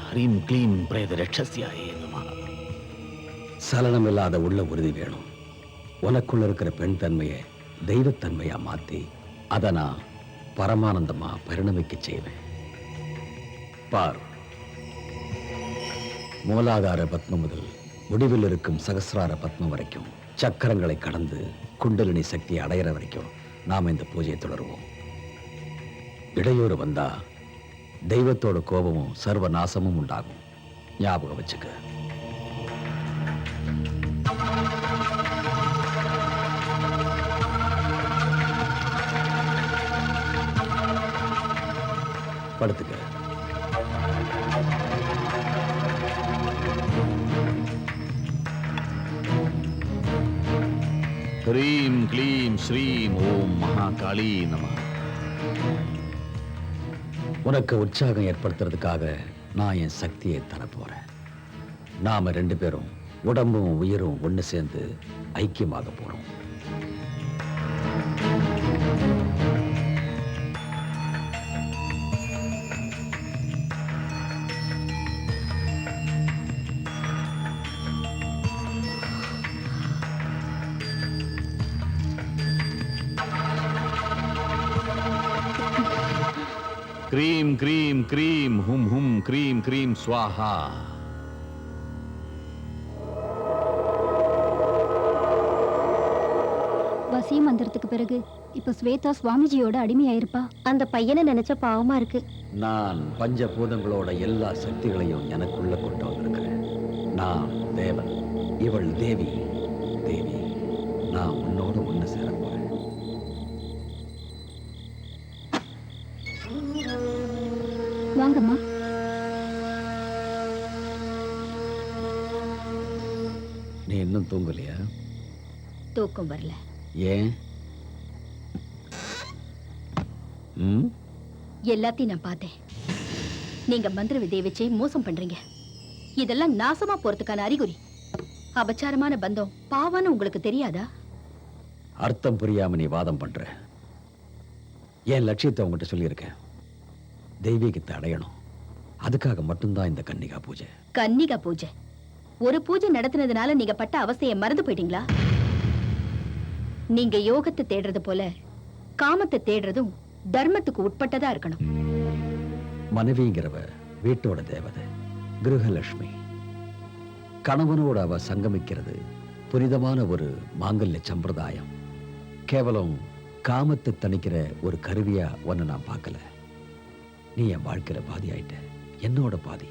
ह्रीं क्लीं प्रेतरक्षस्याये नमः. சலனமில்லாத உள்ள உறுதி வேணும். உனக்குள்ள இருக்கிற பெண் தன்மையை தெய்வத்தன்மையா மாத்தி அதை நான் பரமானந்தமா பரிணமிக்க செய்வேன். பார், மூலாதார பத்மம் முதல் முடிவில் இருக்கும் சகசிரார பத்மம் வரைக்கும் சக்கரங்களை கடந்து குண்டலினி சக்தியை அடையிற வரைக்கும் நாம இந்த பூஜையை தொடருவோம். இடையூறு வந்தா தெய்வத்தோட கோபமும் சர்வ நாசமும் உண்டாகும். ஞாபகம் வச்சுக்க. படுத்துக்க. ह्रीं क्लीं श्रीं ओम महाकाली नमः. உனக்கு உற்சாகம் ஏற்படுத்துறதுக்காக நான் என் சக்தியை தரப்போறேன். நாம 2 பேரும் உடம்பும் உயிரும் ஒண்ணு சேர்ந்து ஐக்கியமாக போறோம். क्रीं क्रीं क्रीं हुम हुम क्रीं क्रीं स्वाहा. வசிய மந்திரத்துக்கு பிறகு இப்ப ஸ்வேதா சுவாமிஜியோட அடிமையாயிருப்பா. அந்த பையனை நினைச்ச பாவமா இருக்கு. நான் பஞ்சபூதங்களோட எல்லா சக்திகளையும் எனக்குள்ள கொண்டு வந்திருக்கிறேன். நான் தேவன், இவள் தேவி. தேவி, நான் உன்னோட ஒண்ணு சேர போறேன். வாங்கம்மா. நீ இன்னும் தூங்கலையா? தூக்கம் வரல. ஏன்? எல்லாத்தையும் நான் பார்த்தேன். நீங்க மந்திர விதையை வச்சு மோசம் பண்றீங்க. இதெல்லாம் நாசமா போறதுக்கான அறிகுறி. அபச்சாரமான பந்தம் பாவான்னு உங்களுக்கு தெரியாதா? அர்த்தம் புரியாம நீ வாதம் பண்ற. என் லட்சியத்தை உங்ககிட்ட சொல்லியிருக்கேன். தெய்வீகத்தை அடையணும். அதுக்காக மட்டும்தான் இந்த கன்னிகா பூஜை. கன்னிகா பூஜை? ஒரு பூஜை நடத்தினதுனால நீங்க பட்ட அவஸ்தையை மறந்து போயிட்டீங்களா? நீங்க யோகத்தை தேடுறது போல காமத்தை தேடுறதும் தர்மத்துக்கு உட்பட்டதா இருக்கணும். மனைவிங்கிறவ வீட்டோட தேவதை, கிருஹலட்சுமி. கணவனோட அவ சங்கமிக்கிறது புனிதமான ஒரு மாங்கல்ய சம்பிரதாயம். கேவலம் காமத்தை தணிக்கிற ஒரு கருவியா ஒன்னு நான் பார்க்கல. நீ என் வாழ்க்கையில பாதி ஆயிட்ட, என்னோட பாதி.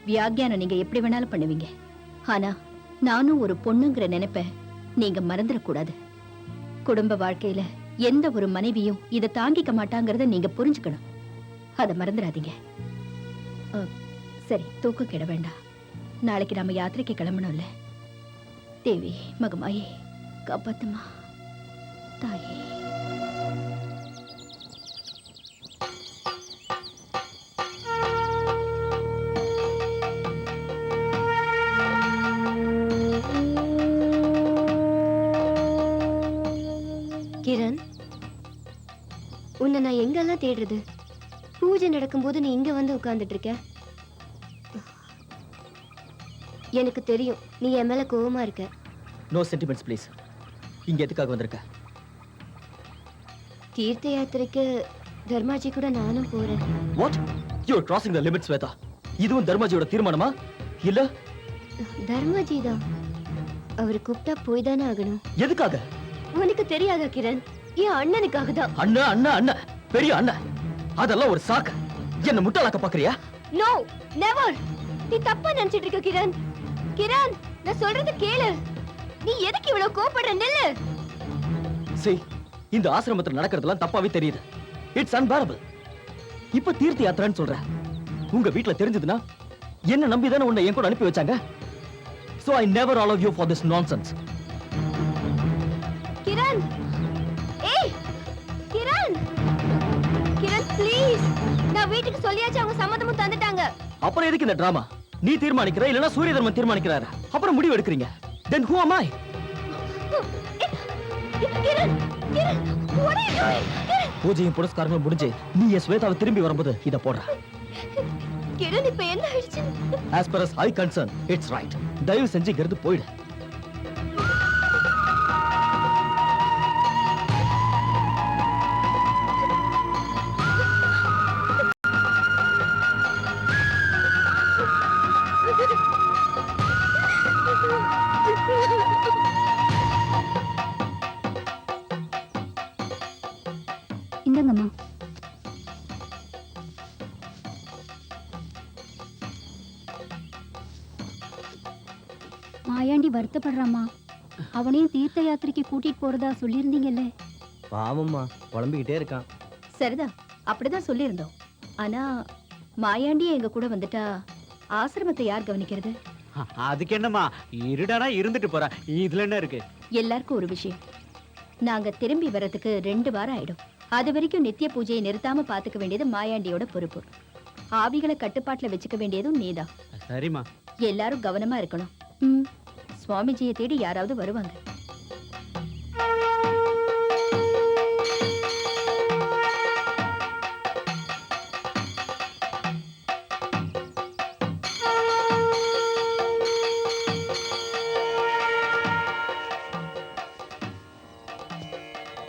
வியாக்கியானம் நீங்க எப்படி வேணாலும் பண்ணுவீங்க. ஆனா நானும் ஒரு பொண்ணுங்கிற நினைப்ப நீங்க மறந்துடக்கூடாது. குடும்ப வாழ்க்கையில எந்த ஒரு மனைவியும் இதை தாங்கிக்க மாட்டாங்கிறத நீங்க புரிஞ்சுக்கணும். அதை மறந்துடாதீங்க. சரி, தூக்கம் கெட வேண்டாம். நாளைக்கு நாம யாத்திரைக்கு கிளம்பணும்ல. தேவி மகமாயே காப்பாத்துமா தாயே. கிரண், உன்னை நான் எங்கெல்லாம் தேடுறது? பூஜை நடக்கும்போது நீ இங்க வந்து உட்கார்ந்துட்டு இருக்க. எனக்கு தெரியும் நீ என் மேல கோவமா இருக்க. No sentiments please. இங்க எதுக்காக வந்திருக்க? தீர்த்த யாத்திரைக்கு தர்மாஜி கூட நானும் போறேன். What? You are crossing the limits Shweta. இதுவும் தர்மாஜியோட தீர்மானமா? இல்ல தர்மாஜி தான். அவரு கூப்பிட்டா போய் தானே ஆகணும். எதுக்காக? உனக்கு தெரியாதா கிரண்? என் அண்ணனுக்காக தான். அண்ணா அண்ணா அண்ணா, பெரிய அண்ணா. அதெல்லாம் ஒரு சாக்கு. என்ன முட்டாளாக்க பாக்குறியா? No, never. நீ தப்பா நினைச்சிட்டு இருக்க கிரண். கிரண், நான் சொல்றது கேளு. நீ எதுக்கு இவ்வளவு கோபப்படுற? நில்லு. சரி, இந்த ஆசிரமத்துல நடக்கிறதெல்லாம் தப்பாவே தெரியுது. It's unbearable. இப்ப தீர்த்த யாத்திரைன்னு சொல்ற. உங்க வீட்ல தெரிஞ்சதுன்னா என்ன நம்பி தானே உன்னை என் கூட அனுப்பி வச்சாங்க. So I never allow you for this nonsense. Kiran, ஏய் கிரண், கிரண் ப்ளீஸ். நான் வீட்டுக்கு சொல்லியாச்சு, அவங்க சம்மதமும் தந்துட்டாங்க. அப்புறம் எதுக்கு இந்த டிராமா? நீ தீர்மானிக்கிற இல்லனா சூரிய தர்மன் தீர்மானிக்கிறாரு. அப்புறம் முடிவு எடுக்கிறீங்க. Then who am I? Kiran, Kiran, what are you doing? பூஜையும் புரஸ்காரங்களும் முடிஞ்சு நீ ஸ்வேதாவை திரும்பி வரும்போது இத போடுற. கிரண் இப்ப என்ன ஆயிடுச்சு? as per as I concern it's right. தயவு செஞ்சு இங்கிருந்து போயிடு. இந்தங்கம்மா. மாயாண்டி வருத்தப்படுறாம்மா. அவனையும் தீர்த்த யாத்திரைக்கு கூட்டிட்டு போறதா சொல்லியிருந்தீங்கல்ல. பாவம்மா, புலம்பிக்கிட்டே இருக்கான். சரிதான், அப்படிதான் சொல்லியிருந்தோம். ஆனா மாயாண்டி எங்க கூட வந்துட்டா ஆசிரமத்தை யார் கவனிக்கிறது? அதுக்கு என்னம்மா, இருடானா இருந்துட்டு போறா, இதுல என்ன இருக்கு? எல்லாருக்கும் ஒரு விஷயம், நாங்க திரும்பி வர்றதுக்கு 2 வாரம் ஆயிடும். அது வரைக்கும் நித்திய பூஜையை நிறுத்தாம பாத்துக்க வேண்டியது மாயாண்டியோட பொறுப்பு. ஆவிகளை கட்டுப்பாட்டுல வச்சுக்க வேண்டியதும் நீதான். சரிம்மா. எல்லாரும் கவனமா இருக்கணும். சுவாமிஜியை தேடி யாராவது வருவாங்க.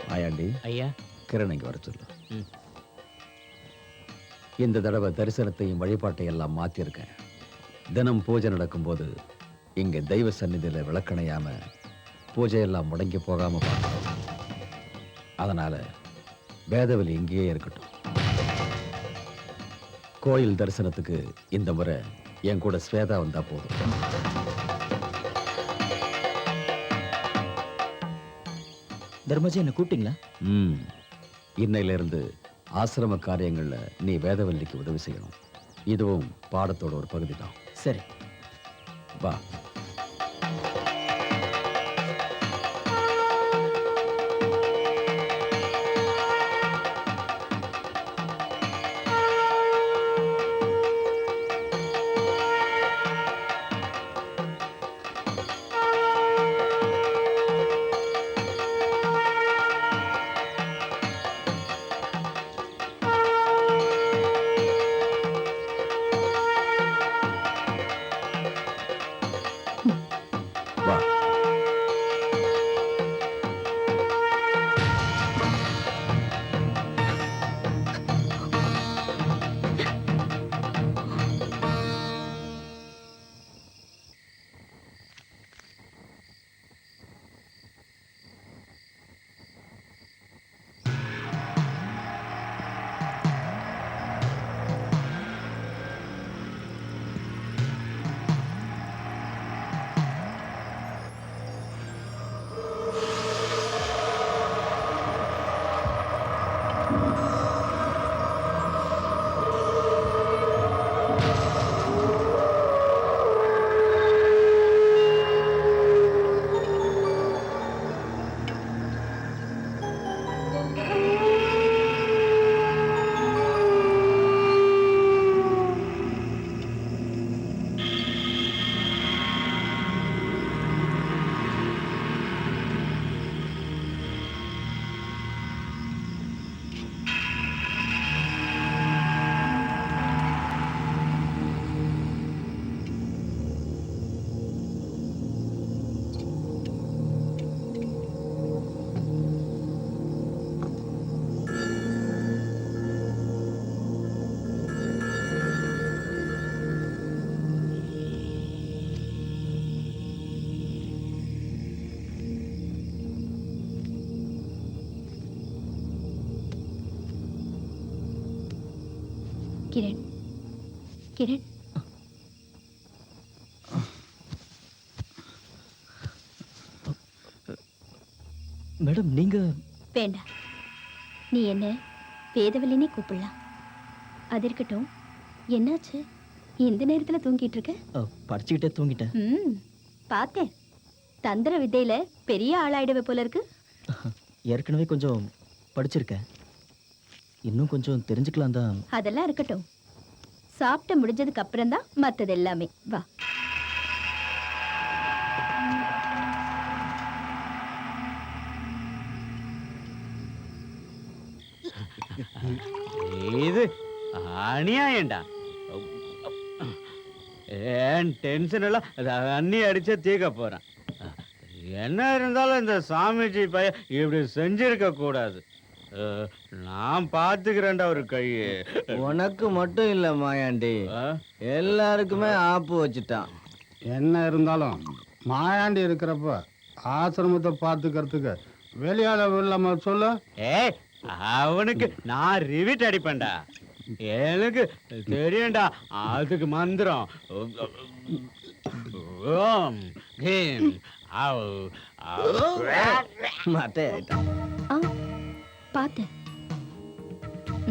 மாயாண்டி, ஐயா, கிரண் இங்க வர சொல்லு. ம். இந்த தடவை தரிசனத்தையும் வழிபாட்டையும் எல்லாம் மாத்திருக்கேன். தினம் பூஜை நடக்கும்போது இங்க தெய்வ சந்நிதியில விளக்கணையாம பூஜையெல்லாம் முடங்கி போகாம பார்க்கணும். அதனால வேதவலி இங்கேயே இருக்கட்டும். கோயில் தரிசனத்துக்கு இந்த முறை என் கூட ஸ்வேதா வந்தா போதும். தர்மஜி என்ன கூப்பிட்டீங்களா? இன்னையில இருந்து ஆசிரம காரியங்கள்ல நீ வேதவல்லிக்கு உதவி செய்யணும். இதுவும் பாடத்தோட ஒரு பகுதி தான். சரி, வா. வா. கிரண், கிரண், மேடம் நீங்க வேண்டாம். நீ என்ன வேதவல்லினே கூப்பிடலாம். அது இருக்கட்டும், என்னாச்சு இந்த நேரத்துல தூங்கிட்டு இருக்க? படிச்சுக்கிட்டே தூங்கிட்டேன். பார்த்தேன். தந்திர வித்தையில பெரிய ஆளாயிடுவே போல இருக்கு. ஏற்கனவே கொஞ்சம் படிச்சிருக்கேன், இன்னும் கொஞ்சம் தெரிஞ்சுக்கலாம் தான். அதெல்லாம் இருக்கட்டும், சாப்பிட்டு முடிஞ்சதுக்கு அப்புறம் தான் மத்தது எல்லாமே. வா. இது அநியாயம்டா. ஏன் டென்ஷன் எல்லாம் தண்ணி அடிச்சே தீக்க போறேன். என்ன இருந்தாலும் இந்த சாமிஜி பையன் இப்படி செஞ்சிருக்க கூடாது. நான் பாத்துக்கிறேன்டா ஒரு கையை. உனக்கு மட்டும் இல்ல மாயாண்டி, எல்லாருக்குமே ஆப்பு வச்சுட்டான். என்ன இருந்தாலும் மாயாண்டி இருக்கிறப்ப ஆசிரமத்தை பார்த்துக்கிறதுக்கு வெளியால இல்லாம சொல்ல. ஏய், அவனுக்கு நான் ரிவிட் அடிப்பேன்டா. எனக்கு தெரியும்டா அதுக்கு மந்திரம். ஓம் ஹீம் ஆவ் மட்டை ஆயிட்டான். ஆ பார்த்தேன்.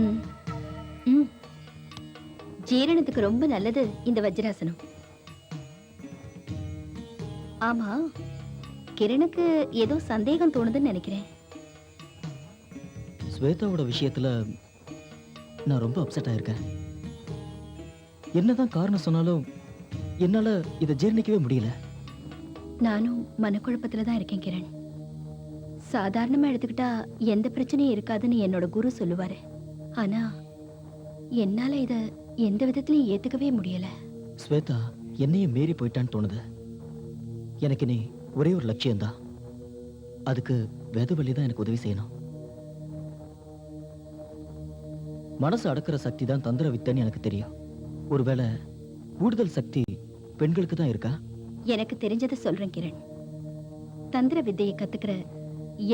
ம் ம் ஜீரணத்துக்கு ரொம்ப நல்லது இந்த வஜ்ராசனம். ஆமா, கிரணுக்கு ஏதோ சந்தேகம் தோணுதுன்னு நினைக்கிறேன். ஸ்வேதாவோட விஷயத்துல நான் ரொம்ப அப்செட் ஆயிருக்கேன். என்னதான் காரணம் சொன்னாலும் என்னால இதை ஜீர்ணிக்கவே முடியல. நானும் மனக்குழப்பத்துல தான் இருக்கேன் கிரண். சாதாரணமா எடுத்துக்கிட்டா எந்த பிரச்சனையும் இருக்காதுன்னு என்னோட குரு சொல்லுவாரு. ஆனா என்னால இத எந்த விதத்திலையும் ஏத்துக்கவே முடியல. ஸ்வேதா என்னையும் மீறி போயிட்டான்னு தோணுது. எனக்கு நீ ஒரே ஒரு லட்சியம்தான். அதுக்கு வேதவழி தான் எனக்கு உதவி செய்யணும். மனசு அடக்கிற சக்தி தான் தந்திர வித்தைன்னு எனக்கு தெரியும். ஒருவேளை கூடுதல் சக்தி பெண்களுக்கு தான் இருக்கா? எனக்கு தெரிஞ்சதை சொல்றேன் கிரண். தந்திர வித்தையை கத்துக்கிற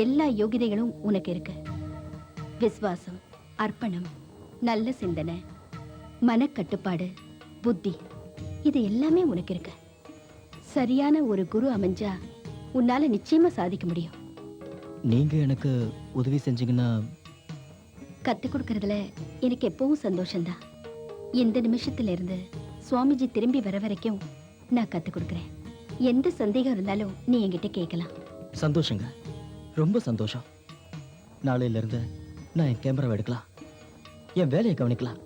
எல்லா யோகிதைகளும் உனக்கு இருக்கு. விசுவாசம், அர்ப்பணம், நல்ல சிந்தனை, மனக்கட்டுப்பாடு, புத்தி, இது எல்லாமே உனக்கு இருக்கு. சரியான ஒரு குரு அமைஞ்சா உன்னால நிச்சயமா சாதிக்க முடியும். நீங்க எனக்கு உதவி செஞ்சீங்கன்னா கத்துக் கொடுக்கறதுல எனக்கு எப்பவும் சந்தோஷம்தான். இந்த நிமிஷத்துல இருந்து சுவாமிஜி திரும்பி வர வரைக்கும் நான் கத்துக் கொடுக்கறேன். எந்த சந்தேகம் இருந்தாலும் நீ என்கிட்ட கேட்கலாம். சந்தோஷங்க, ரொம்ப சந்தோஷம். நாளையில இருந்து நான் என் கேமராவை எடுக்கலாம், என் வேலையை கவனிக்கலாம்,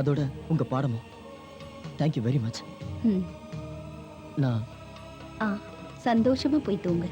அதோட உங்க பாடமும். Thank you very much. ம். நான் சந்தோஷமா போய் தூங்கு.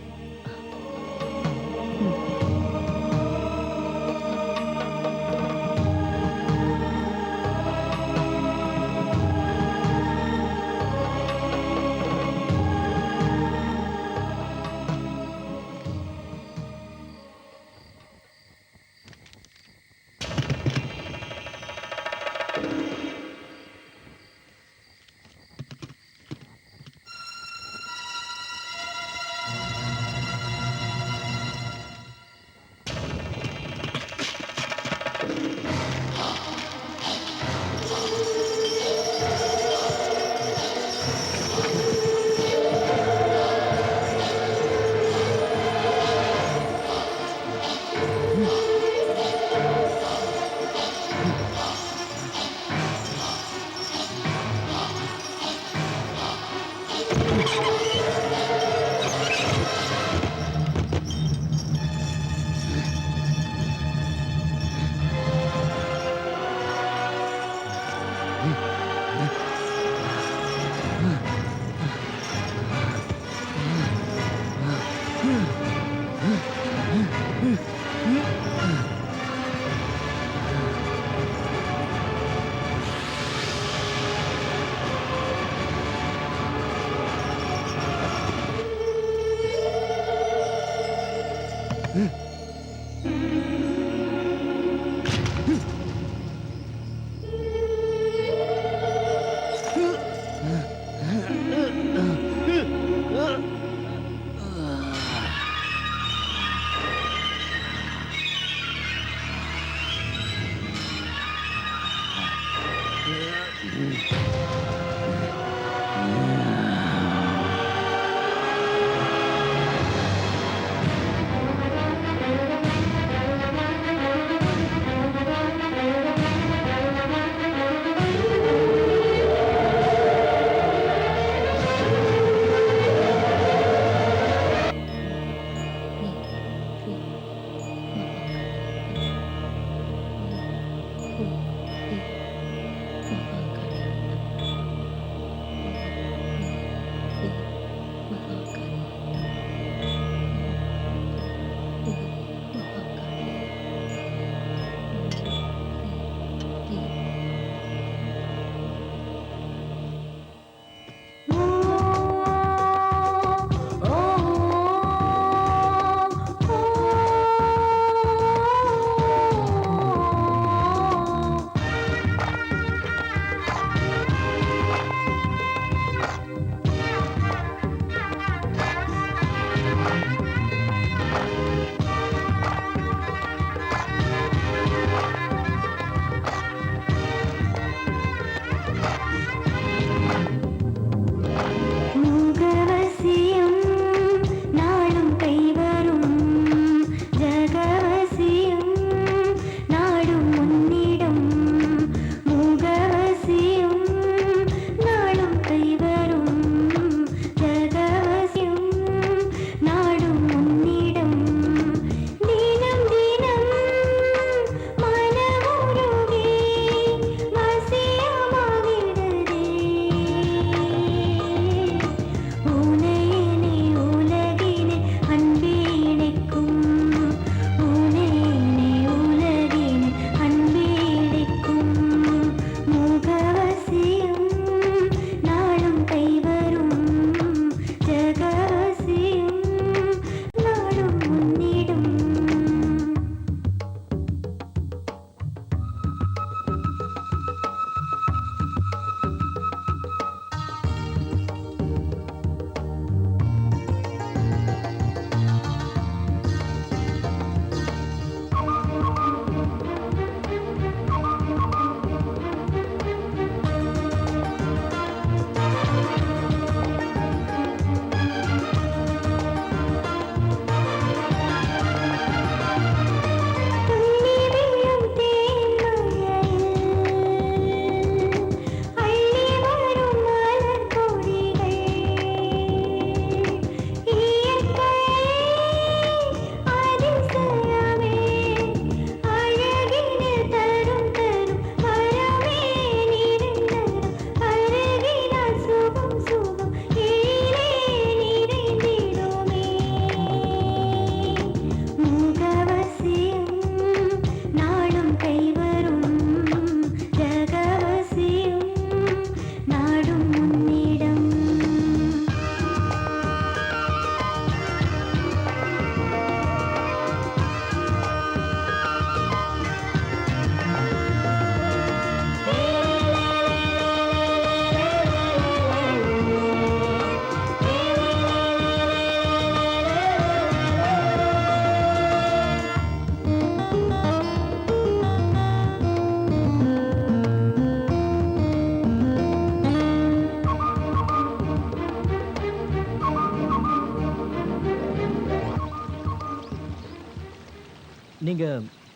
நீங்க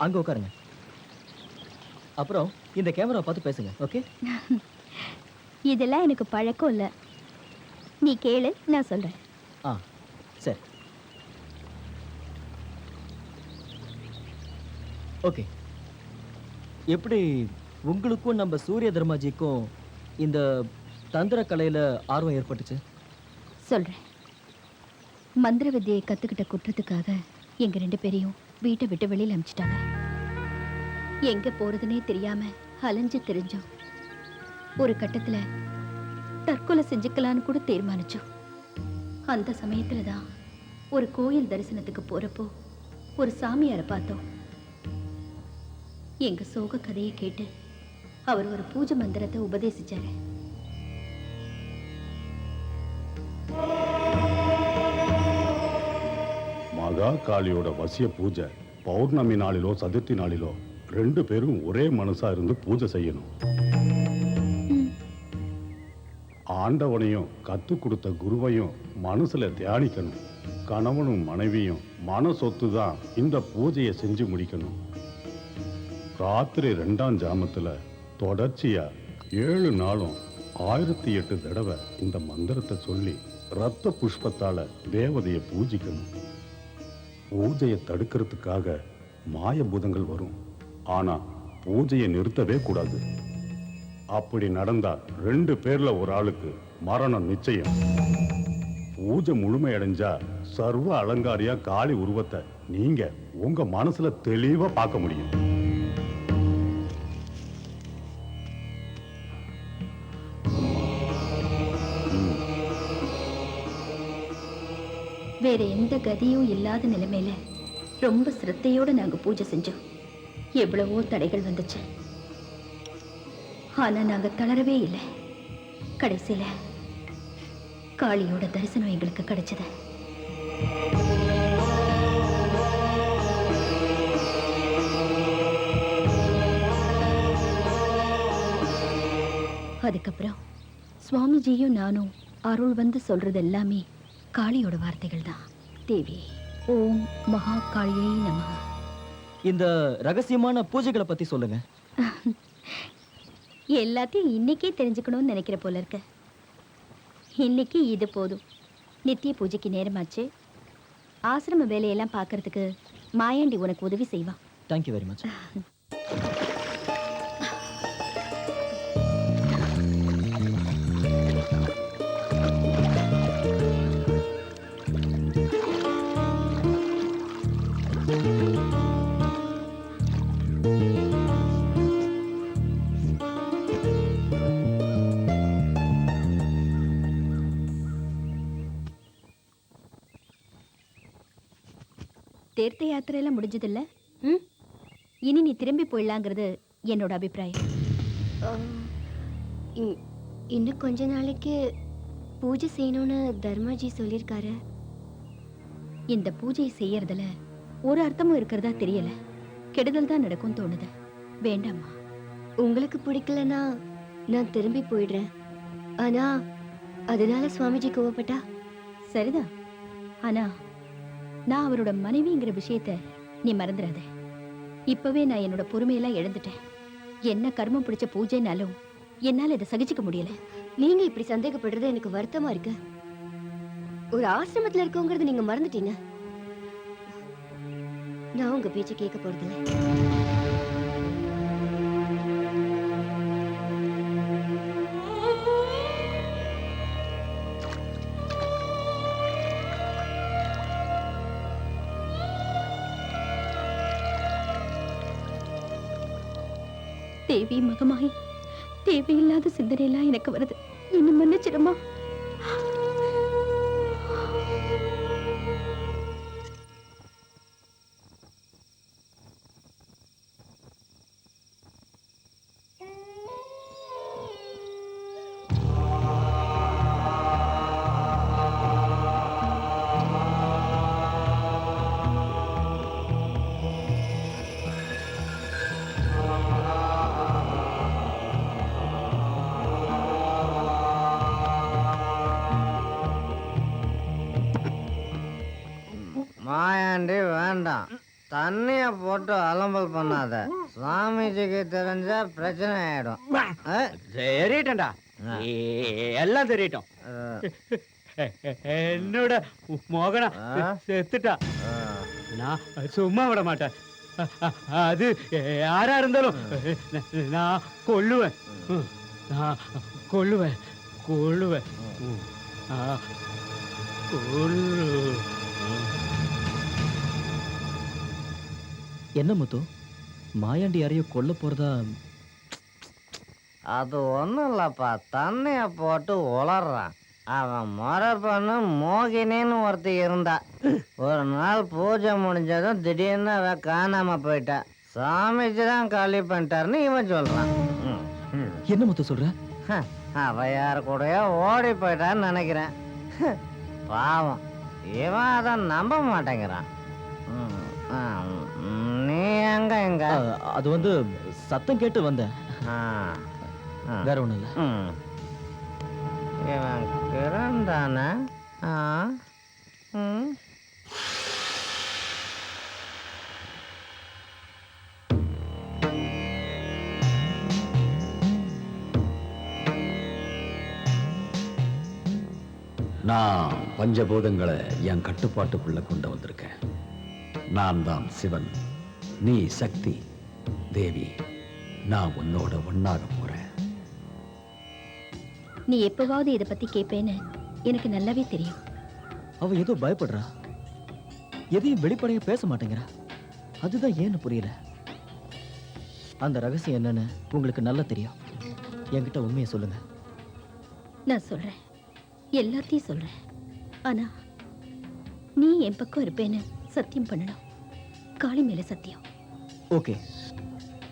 அங்க உட்காருங்க. அப்புறம் இந்த கேமரா பார்த்து பேசுங்க. ஓகே? இதெல்லாம் எனக்கு பழக்கம் இல்ல. நீ கேளு, நான் சொல்றேன். ஆ சரி. ஓகே. எப்படி உங்களுக்கும் நம்ம சூரிய தர்மாஜிக்கும் இந்த தந்திர கலையில ஆர்வம் ஏற்பட்டுச்சு? சொல்றேன். மந்திர வித்தியை கத்துக்கிட்ட குற்றத்துக்காக எங்க 2 பேரையும் வீட்டை விட்டு வெளியில அனுப்பிச்சிட்டாங்க. எங்க போறதுனே தெரியாம அலைஞ்சு திரிஞ்சோம். ஒரு கட்டத்துல தற்கொலை செஞ்சுக்கலான்னு கூட தீர்மானிச்சோம். அந்த சமயத்துல தான் ஒரு கோயில் தரிசனத்துக்கு போறப்போ ஒரு சாமியாரை பார்த்தோம். எங்க சோக கதையை கேட்டு அவர் ஒரு பூஜை மந்திரத்தை உபதேசிச்சாரு. மகா காளியோட வசிய பூஜை பௌர்ணமி நாளிலோ சதுர்த்தி நாளிலோ 2 பேரும் ஒரே மனசா இருந்து பூஜை செய்யணும். ஆண்டவனையும் கத்து கொடுத்த குருவையும் மனசுல தியானிக்கணும். கணவனும் மனைவியும் மன சொத்து தான் இந்த பூஜையை செஞ்சு முடிக்கணும். ராத்திரி 2ஆம் ஜாமத்துல தொடர்ச்சியா 7 நாளும் 1008 தடவை இந்த மந்திரத்தை சொல்லி ரத்த புஷ்பத்தால தேவதையை பூஜிக்கணும். பூஜையை தடுக்கிறதுக்காக மாயபூதங்கள் வரும். ஆனா பூஜையை நிறுத்தவே கூடாது. அப்படி நடந்தா 2 பேர்ல ஒரு ஆளுக்கு மரணம் நிச்சயம். பூஜை முழுமையடைஞ்சா சர்வ அலங்காரியா காளி உருவத்தை நீங்க உங்க மனசுல தெளிவா பார்க்க முடியும். வேற எந்த கதியும் இல்லாத நிலைமையில ரொம்ப சிரத்தையோட நாங்க பூஜை செஞ்சோம். எவ்வளவோ தடைகள் வந்துச்சு. ஆனா நாங்க தளரவே இல்லை. கடைசியில காளியோட தரிசனம் எங்களுக்கு கிடைச்சது. அதுக்கப்புறம் சுவாமிஜியும் நானும் அருள் வந்து சொல்றது எல்லாமே காளியோட வார்த்தைகள் தான். தேவி ஓம் மகா காளியை நமஹ. இந்த ரகசியமான பூஜைகளை பத்தி சொல்லுங்க. எல்லாத்தையும் இன்னைக்கே தெரிஞ்சுக்கணும்னு நினைக்கிற போல இருக்க. இன்னைக்கு இது போதும். நித்திய பூஜைக்கு நேரமாச்சு. ஆசிரம வேலையெல்லாம் பார்க்கறதுக்கு மாயாண்டி உனக்கு உதவி செய்வான். Thank you very much. தீர்த்த யாத்திரையெல்லாம் முடிஞ்சதில்ல? இனி நீ திரும்பி போயிடலாங்கிறது என்னோட அபிப்பிராயம். இன்னும் கொஞ்ச நாளைக்கு பூஜை செய்யணும்னு தர்மாஜி சொல்லியிருக்காரு. இந்த பூஜையை செய்யறதுல ஒரு அர்த்தமும் இருக்கிறதா தெரியல. கெடுதல் தான் நடக்கும் தோணுது. வேண்டாமா? உங்களுக்கு பிடிக்கலனா நான் திரும்பி போயிடுறேன். ஆனா அதனால சுவாமிஜி கோவப்பட்டா? சரிதான். ஆனா நான் அவரோட மனைவிங்கிற விஷயத்த நீ மறந்துடாத. இப்பவே நான் என்னோட பொறுமையெல்லாம் இழந்துட்டேன். என்ன கர்மம் பிடிச்ச பூஜைனாலும் என்னால இதை சகிச்சுக்க முடியல. நீங்க இப்படி சந்தேகப்படுறது எனக்கு வருத்தமா இருக்கு. ஒரு ஆசிரமத்துல இருக்கோங்கிறது நீங்க மறந்துட்டீங்க. நான் உங்க பேச்ச கேட்க போறதில்ல. தேவி மகமாயி, தேவையில்லாத சிந்தனையெல்லாம் எனக்கு வருது. என்ன மன்னிச்சிடுமா? மாயாண்டி வேண்டாம். தண்ணிய போட்டு அலம்பல் பண்ணாத. சுவாமிஜிக்கு தெரிஞ்சா பிரச்சனை ஆயிடும். தெரியட்டா, எல்லாம் தெரியட்டும். என்னோட மோகனா செத்துட்டா. நான் சும்மா விட மாட்டேன். அது யாரா இருந்தாலும் நான் கொல்லுவேன். நான் கொல்லுவேன் கொல்லுவேன். என்ன முத்து, மாயாண்டி யாரையோ கொல்ல போறதா? அது ஒண்ணும் இல்லப்பா, தண்ணிய போட்டு உளறான். அவன் முறை பண்ணு மோகினின்னு ஒருத்தி இருந்தா. ஒரு நாள் பூஜை முடிஞ்சதும் திடீர்னு அவ காணாம போயிட்டா. சாமிஜி தான் காலி பண்ணிட்டாருன்னு இவன் சொல்றான். என்ன முத்து சொல்ற? அவ யாரு கூடயோ ஓடி போயிட்டான்னு நினைக்கிறேன். பாவம், இவன் அதை நம்ப மாட்டேங்கிறான். நீ எங்க எங்க? அது வந்து சத்தம் கேட்டு வந்தேன், வேற ஒண்ணும் இல்ல. இவன் கிரண் தானே? நான் பஞ்சபூதங்களை என் கட்டுப்பாட்டுக்குள்ள கொண்டு வந்திருக்கேன். நான் தான் சிவன், நீ சக்தி. தேவி, நான் உன்னோட ஒன்னாக போறேன். நீ எப்பவாவது இதை பத்தி கேட்பேன்னு எனக்கு நல்லாவே தெரியும். அவ ஏதோ பயப்படுறா, எதையும் வெளிப்படைய பேச மாட்டேங்கிறா. அதுதான் ஏன்னு புரியல. அந்த ரகசியம் என்னன்னு உங்களுக்கு நல்லா தெரியும். என்கிட்ட உண்மையை சொல்லுங்க. நான் சொல்றேன், எல்லாத்தையும் சொல்றேன். ஆனா நீ என் பக்கம் இருப்பேன்னு சத்தியம் பண்ணணும். காளி மேல சத்தியம். ஓகே,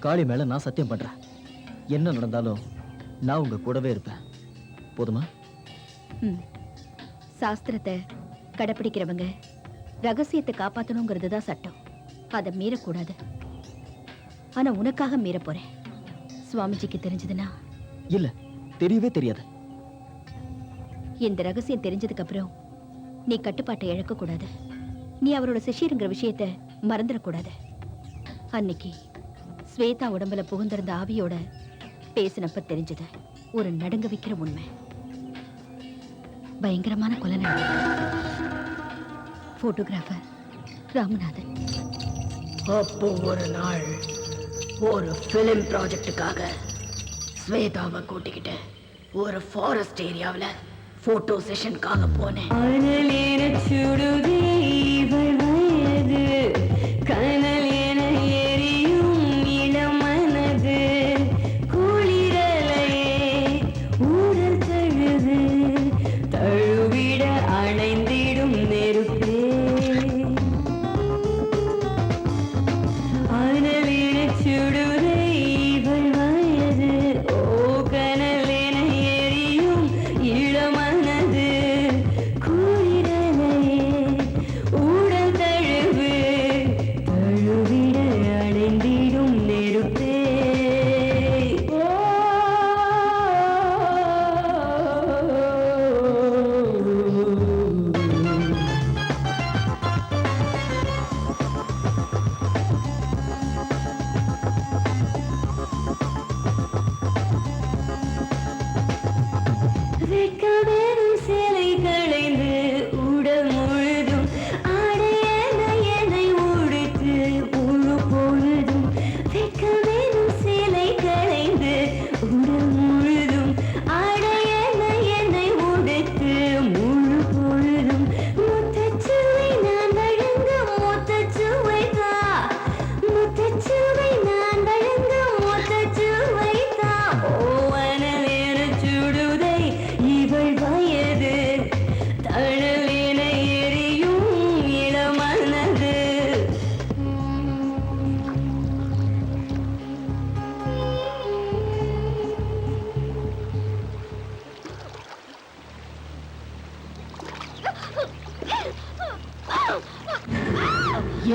காளி மேல நான் சத்தியம் பண்றேன். என்ன நடந்தாலும் நான் உங்க கூடவே இருப்பேன். போதுமா? சாஸ்திரத்தை கடைப்பிடிக்கிறவங்க ரகசியத்தை காப்பாற்றணுங்கிறது தான் சட்டம். அதை மீறக்கூடாது. ஆனா உனக்காக மீற போறேன். சுவாமிஜிக்கு தெரிஞ்சதுன்னா? இல்ல, தெரியவே தெரியாது. இந்த ரகசியம் தெரிஞ்சதுக்கு அப்புறம் நீ கட்டுப்பாட்டை இழக்கக்கூடாது. நீ அவரோட சிஷ்யருங்கிற விஷயத்தை மறந்துடக்கூடாது. அன்னைக்கு ஸ்வேதா உடம்புல புகுந்திருந்த ஆவியோட பேசினப்ப தெரிஞ்சது ஒரு நடுங்க வைக்கிற உண்மை. பயங்கரமான கொலை போட்டோகிராஃபர் ராமநாதன். அப்போ ஒரு நாள் ஒரு பிலிம் ப்ராஜெக்டுக்காக ஸ்வேதாவை கூட்டிக்கிட்டு ஒரு ஃபாரஸ்ட் ஏரியாவில் போட்டோ செஷனுக்காக போனேன்.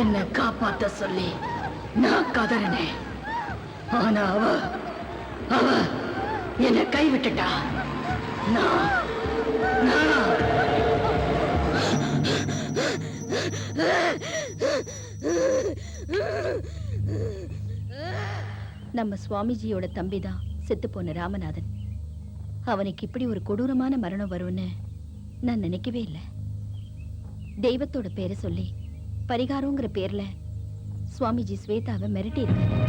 என்னை காப்பாத்த சொல்லி நான் கதறினேன். ஆனா அவ என்னை கைவிட்டுட்டா. நான் நம்ம சுவாமிஜியோட தம்பி தான் செத்து போன ராமநாதன். அவனுக்கு இப்படி ஒரு கொடூரமான மரணம் வரும்னு நான் நினைக்கவே இல்லை. தெய்வத்தோட பேரை சொல்லி பரிகாரங்கிற பேர்ல சுவாமிஜி ஸ்வேதாவை மிரட்டி இருக்காரு.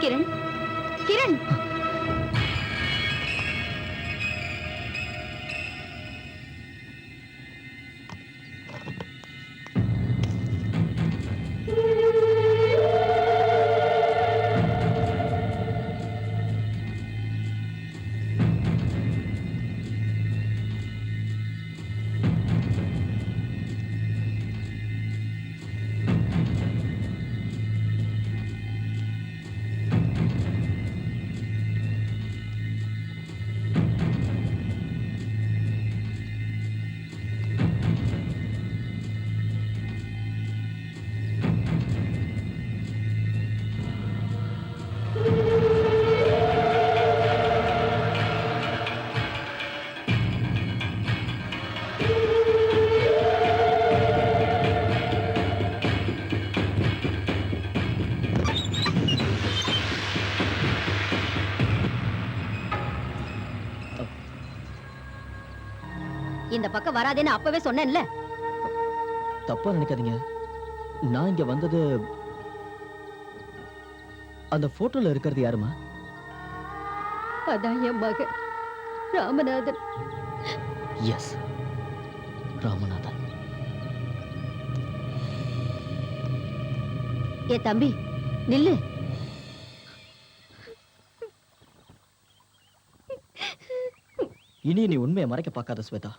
கிரண், கிரண், இந்த பக்கம் வராதேன்னு அப்பவே சொன்னேன்ல. தப்பா நினைக்காதீங்க. நான் இங்க வந்தது, அந்த போட்டோல இருக்கிறது யாருமா? அதான் என் மகன் ராமநாதன். எஸ், ராமநாதன். ஏ தம்பி நில்லு. இனி நீ உண்மையை மறைக்க பார்க்காத ஸ்வேதா.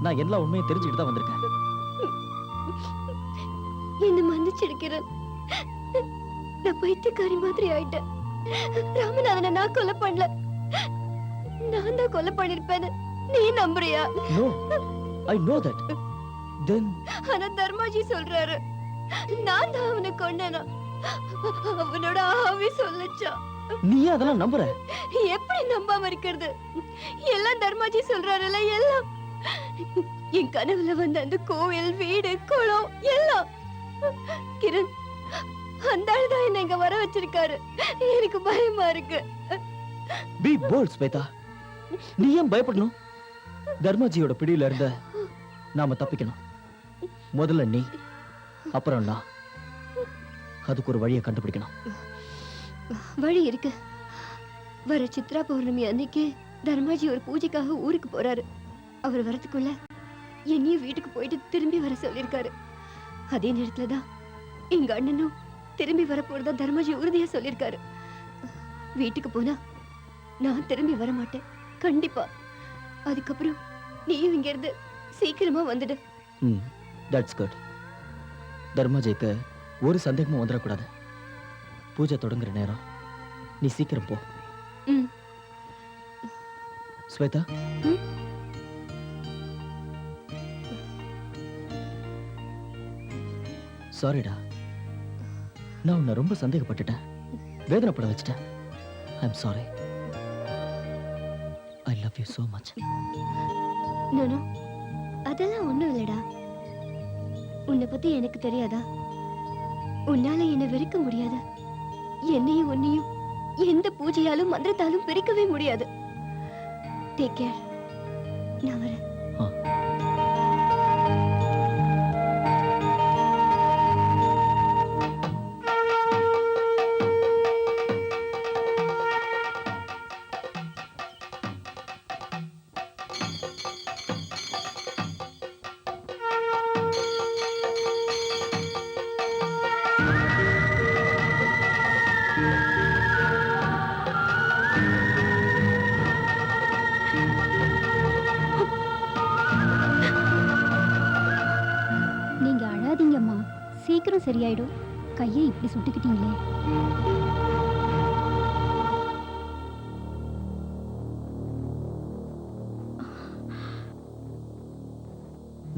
நான் எல்லா உண்மையும் தெரிஞ்சுக்கிட்டு தான் வந்திருக்கேன். என்ன மன்னிச்சிருக்கிறேன். நான் பைத்தியக்காரி மாதிரி ஆயிட்டேன். ராமநாதனை நான் கொலை பண்ணல. நான் தான் கொலை பண்ணிருப்பேன்னு நீ நம்புறியா? No, I know that. Then ஆனா தர்மாஜி சொல்றாரு நான் தான் அவனை கொன்னேனா. அவனோட ஆவி சொல்லுச்சா. நீ அதெல்லாம் நம்புற? எப்படி நம்பாம இருக்கிறது? எல்லாம் தர்மாஜி சொல்றாருல, எல்லாம். என் கனவுல வந்த அந்த கோவில், வீடு, குளம் எல்லாம். கிரண், அந்த ஆள்தான் என்ன இங்க வர வச்சிருக்காரு. எனக்கு பயமா இருக்கு. Be bold, Shweta. நீ ஏன் பயப்படணும்? தர்மாஜியோட பிடியில இருந்த நாம தப்பிக்கணும். முதல்ல நீ, அப்புறம் நான். அதுக்கு ஒரு வழியை கண்டுபிடிக்கணும். வழி இருக்கு. வர சித்ரா பௌர்ணமி அன்னைக்கு தர்மாஜி ஒரு பூஜைக்காக ஊருக்கு போறாரு. அவர் வரதுக்குள்ள என்னையும் வீட்டுக்கு போயிட்டு திரும்பி வர சொல்லிருக்காரு. அதே நேரத்துலதான் எங்க அண்ணனும் திரும்பி வர போறதா தர்மாஜி உறுதியா சொல்லிருக்காரு. வீட்டுக்கு போனா நான் திரும்பி வர மாட்டேன், கண்டிப்பா. அதுக்கப்புறம் நீயும் இங்க இருந்து சீக்கிரமா வந்துடு. That's good. தர்மாஜிக்கு ஒரு சந்தேகமும் வந்துடக்கூடாது. பூஜை தொடங்குற நேரம் நீ சீக்கிரம் போ. ஸ்வேதா, சாரிடா. நான் உன்னை ரொம்ப சந்தேகப்பட்டுட்டேன், வேதனைப்பட வச்சுட்டேன். I'm sorry. I love you so much. நானோ அதெல்லாம் ஒண்ணும் இல்லடா. உன்னை பத்தி எனக்கு தெரியாதா? உன்னால என்ன வெறுக்க முடியாது. என்னையும் உன்னையும் எந்த பூஜையாலும் மந்திரத்தாலும் பிரிக்கவே முடியாது. Take care. நான் வரேன். நீங்க அழாதீங்கம்மா, சீக்கிரம் சரியாயிடும். கையை இப்படி சுட்டுக்கிட்டீங்களே.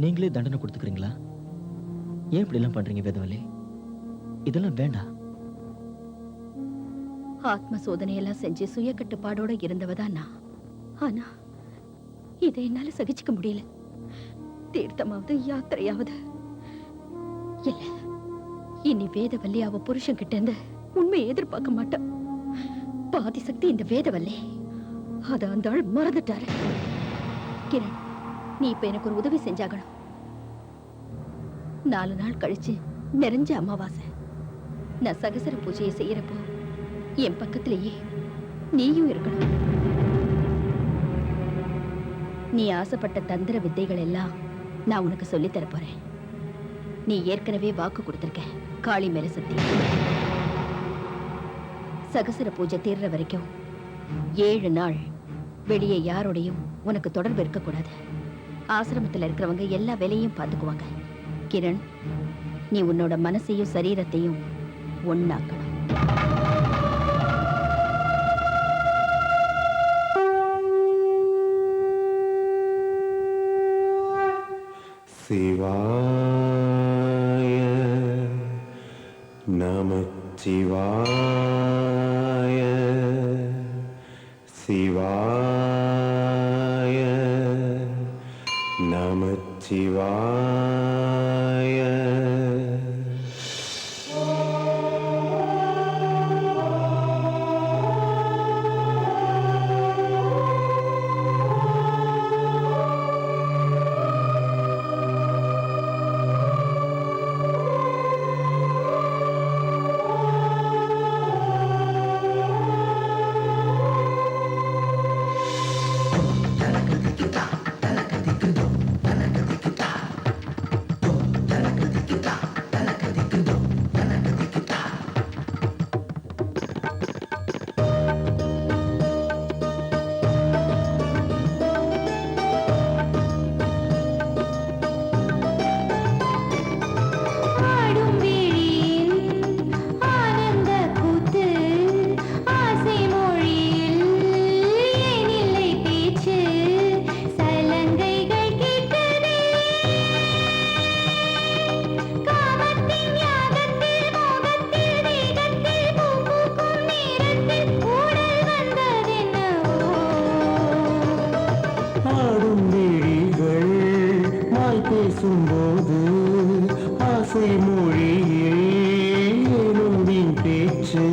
நீங்களே தண்டனை கொடுத்துக்கிறீங்களா? ஏன் இப்படி எல்லாம் பண்றீங்க வேதவல்லி? இதெல்லாம் வேண்டாம். ஆத்ம சோதனையெல்லாம் செஞ்சு சுய கட்டுப்பாடோட இருந்தவதான் நான். ஆனா இதை என்னால சகிச்சுக்க முடியல. தீர்த்தமாவது யாத்திரையாவது இல்ல. இனி வேதவல்லி அவ புருஷன் கிட்ட இருந்து உண்மையை எதிர்பார்க்க மாட்டான். பாதி சக்தி இந்த வேதவல்லி. அத அந்த ஆள் மறந்துட்டாரு. கிரண், நீ இப்ப எனக்கு ஒரு உதவி செஞ்சாகணும். 4 நாள் கழிச்சு நிறைஞ்ச அமாவாசை. நான் சகசர பூஜையை செய்யறப்போ என் பக்கத்திலேயே நீயும் இருக்கணும். நீ ஆசைப்பட்ட தந்திர வித்தைகள் எல்லாம் நான் உனக்கு சொல்லி தர போறேன். நீ ஏற்கனவே வாக்கு கொடுத்திருக்க, காளி மேல சத்தியம். சகசர பூஜை தீர்ற வரைக்கும் 7 நாள் வெளியே யாரோடையும் உனக்கு தொடர்பு இருக்கக்கூடாது. ஆசிரமத்தில் இருக்கிறவங்க எல்லா வேலையும் பார்த்துக்குவாங்க. கிரண், நீ உன்னோட மனசையும் சரீரத்தையும் ஒண்ணாக்கணும். சிவாய நமச்சிவாய சிவாய நமச்சிவாய. பேசும்போது ஆசை மொழியில் ஏனும்பின் பேச்சு.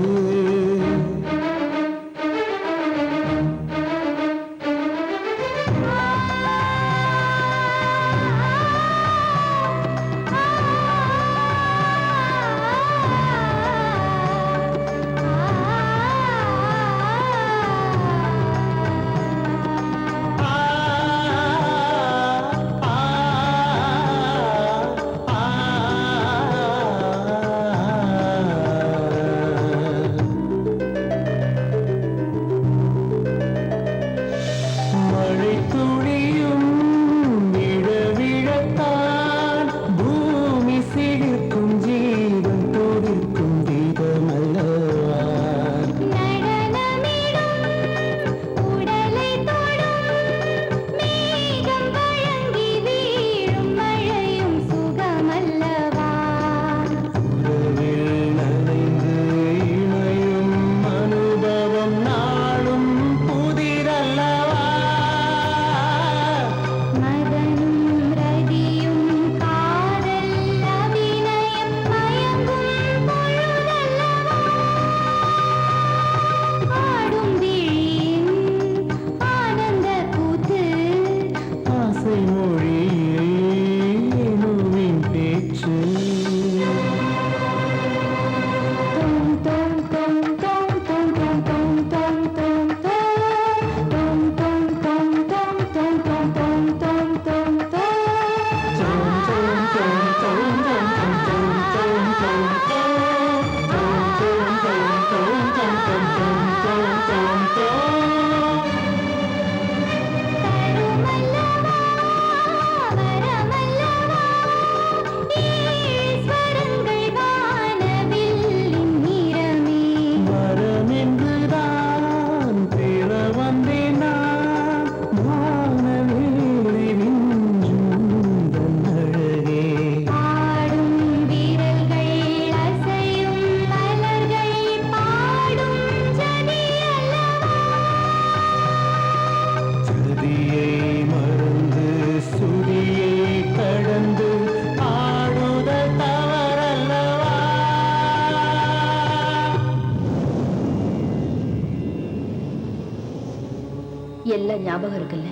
எல்லாம் ஞாபகம் இருக்குல்ல?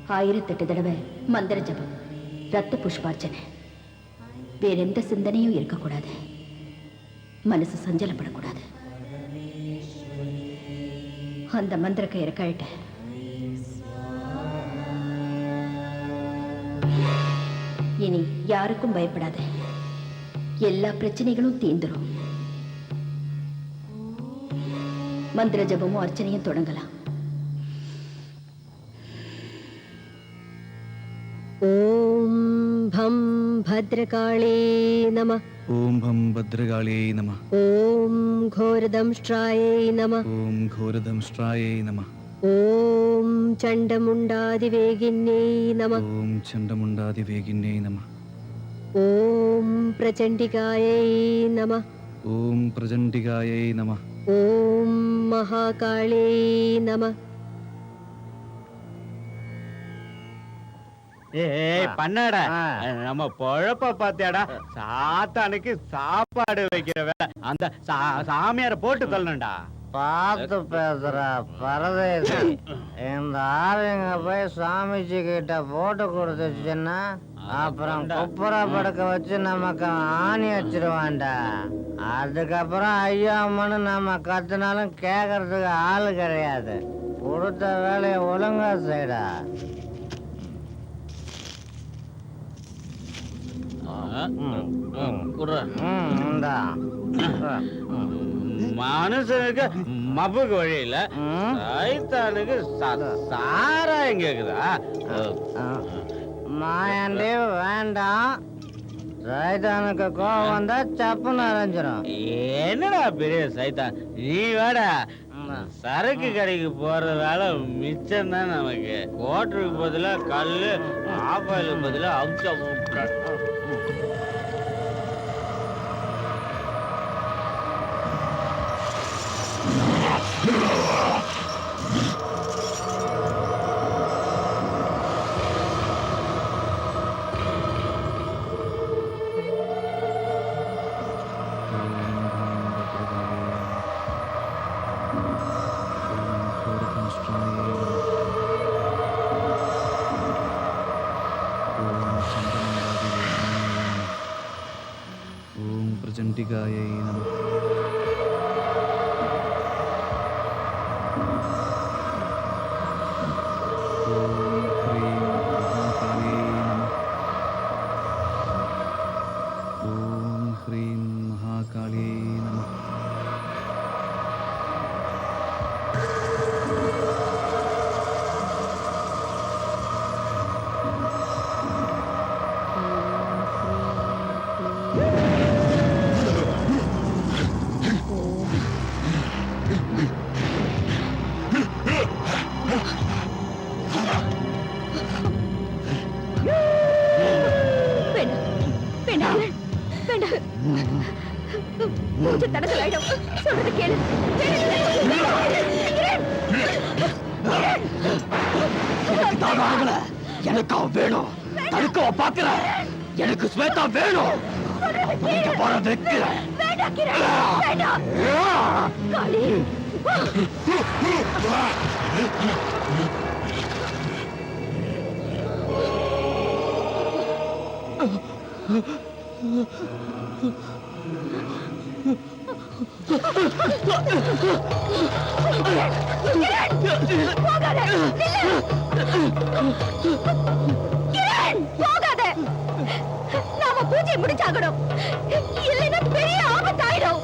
1008 தடவை மந்திர ஜபம், ரத்த புஷ்பார்ச்சனை. வேற எந்த சிந்தனையும் இருக்கக்கூடாது. மனசு சஞ்சலப்படக்கூடாது. அந்த மந்திர கயிறை கழட்ட. இனி யாருக்கும் பயப்படாத. எல்லா பிரச்சனைகளும் தீந்துரும். மந்திர ஜபமும் அர்ச்சனையும் தொடங்கலாம். ஓம் பம் பத்ரகாளே நம. ஓம் பம் பத்ரகாளே நம. ஓம் கோரதம்ஷ்ட்ராயே நம. ஓம் கோரதம்ஷ்ட்ராயே நம. ஓம் சண்டமுண்டாதிவேகின்யே நம. ஓம் சண்டமுண்டாதிவேகின்யே நம. ஓம் பிரச்சண்டிகாயை நம. ஓம் பிரச்சண்டிகாயை நம. ஓம் மகாகாளே நம. ஏய் பண்ணாடா, நம்ம பொழப்ப பாத்தியாடா? சாத்தானுக்கு சாப்பாடு வைக்கிற வேலை அந்த சாமியார போட்டு தள்ளணும்டா. பார்த்து பேசுறா பரதேசி. இந்த ஆளுங்க போய் சாமிஜி கிட்ட போட்டு கொடுத்துச்சுன்னா அப்புறம் குப்புரா படுக்க வச்சு நமக்கு ஆணி வச்சிருவான்டா. அதுக்கப்புறம் ஐயா அம்மனு நம்ம கத்துனாலும் கேட்கறதுக்கு ஆளு கிடையாது. கொடுத்த வேலையை ஒழுங்கா செய்டா. மனுஷனுக்கு மப்புக்கு வழியில சைத்தானுக்கு சாராயம் கேக்குதா? மாயாண்டி வேண்டாம். சைத்தானுக்கு கோவம் வந்தா சப்புன்னு அரைஞ்சிரும். என்னடா பெரிய சைத்தான் நீ வேடா. சரக்கு கடைக்கு போறதால மிச்சம் தான் நமக்கு. கோட்டருக்கு பதிலா கல்லு, ஆப்பாயிலுக்கு பதிலா அம்சம். ஓம் பிரச்சண்டிகாயை நம. ஓம் ஹ்ரீம் மகாகாளே நம. மூச்சு தடங்கள் ஆயிடும். சொல்றது கேளு. எனக்கு அவ வேணும். தடுக்க பாக்குற. எனக்கு ஸ்வேதா வேணும். போற வைக்கிற. போகாத. நாம பூஜை முடிச்சாகணும். இல்லைன்னா பெரிய ஆபத்தாயிடும்.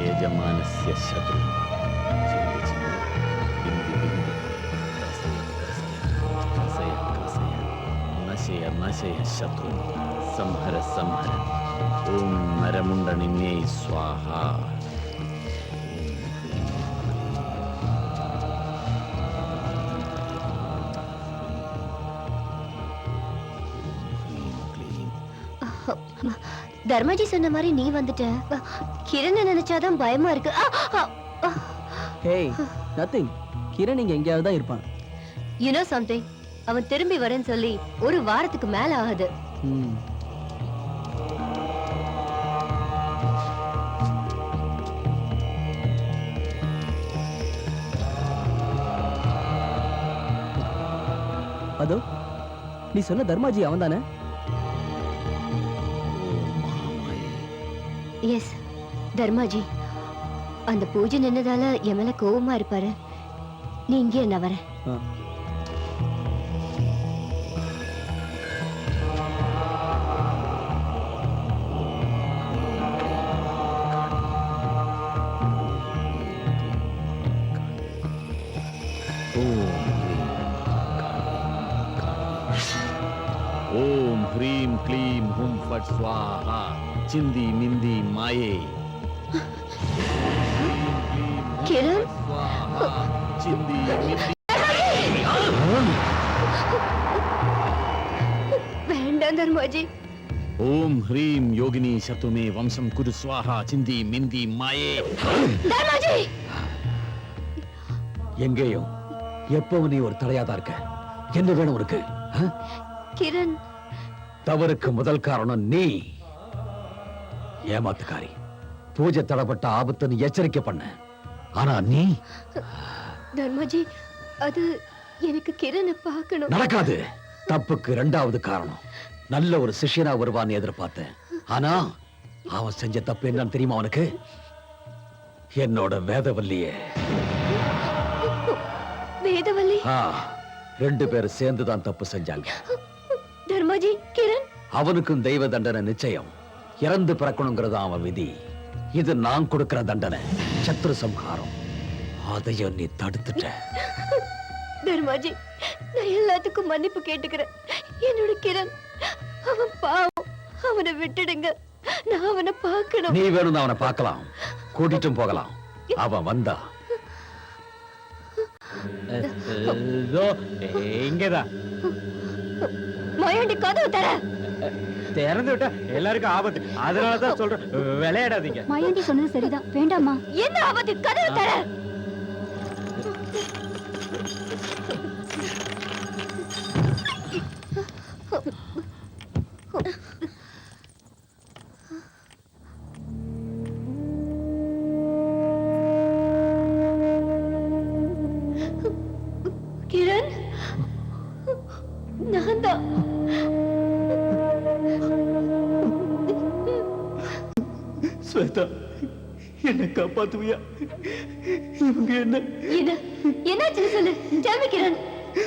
यजमानस्य शत्रु नशय नशय शत्रु संहर संहर ओम नरमुंडनिन्ये स्वाहा தர்மாஜி சொன்ன மாதிரி நீ வந்துட்ட. கிரண் நினைச்சாதான் பயமா இருக்கு. Hey, nothing. கிரண் இங்க எங்கேயாவது தான் இருப்பான். You know something? அவன் திரும்பி வரேன்னு சொல்லி ஒரு வாரத்துக்கு மேல ஆகுது. அதோ நீ சொன்ன தர்மாஜி அவன் தானே? எஸ், தர்மாஜி. அந்த பூஜை நின்னதால என் மேல கோவமா இருப்பாரு. நீ இங்கே நான் வரேன். ओम ह्रीम क्लीम हुम फट स्वाहा चिंदी मिंदी माये கிரண், स्वाहा चिंदी मिंदी வேண்டாம் தர்மாஜி. ओम ह्रीम योगिनी शतुमे वंशम कुरु स्वाहा चिंदी मिंदी माये தர்மாஜி, எங்கேயும் எப்பவும் நீ ஒரு தடையாதான் இருக்க. என்ன வேணும் உனக்கு? கிரண். தவறுக்கு முதல் காரணம் நீ. ஏமாத்துக்காரி. பூஜை தடப்பட்ட ஆபத்துன்னு எச்சரிக்கை பண்ண. ஆனா நீ தர்மாஜி, அது எனக்கு கிரணை பார்க்கணும். நடக்காது. தப்புக்கு இரண்டாவது காரணம். நல்ல ஒரு சிஷ்யனா வருவான்னு எதிர்பார்த்தேன். ஆனா அவன் செஞ்ச தப்பு என்னன்னு தெரியுமா உனக்கு? என்னோட வேதவல்லியே. வேதவல்லி? ரெண்டு பேரும் சேர்ந்துதான் தப்பு செஞ்சாங்க. தர்மாஜி, கிரண். அவனுக்கும் தெய்வ தண்டனை நிச்சயம். இறந்து பிறக்கணுங்கிறதா அவன் விதி. இது நான் கொடுக்கிற தண்டனை, சத்ரு சம்ஹாரம். அதையும் நீ தடுத்துட்ட. தர்மாஜி, நான் எல்லாத்துக்கும் மன்னிப்பு கேட்டுக்கிறேன். என்னோட கிரண் அவன் பாவம். அவனை விட்டுடுங்க. நான் அவனை பார்க்கணும். நீ வேணும் அவனை பார்க்கலாம், கூட்டிட்டும் போகலாம். அவன் வந்தா இங்கதான் மயாண்டி கதவு தர. திறந்து விட்டா எல்லாருக்கும் ஆபத்து. அதனாலதான் சொல்றேன், விளையாடாதீங்க. மாயாண்டி சொன்னது சரிதான். வேண்டாமா? என்ன ஆபத்து? கதவு தர. கிரண், நான் தான். ஸ்வேதா, என்ன காப்பாத்துவியா? இவங்க என்ன என்னாச்சு சொல்லு. Tell me, Kiran.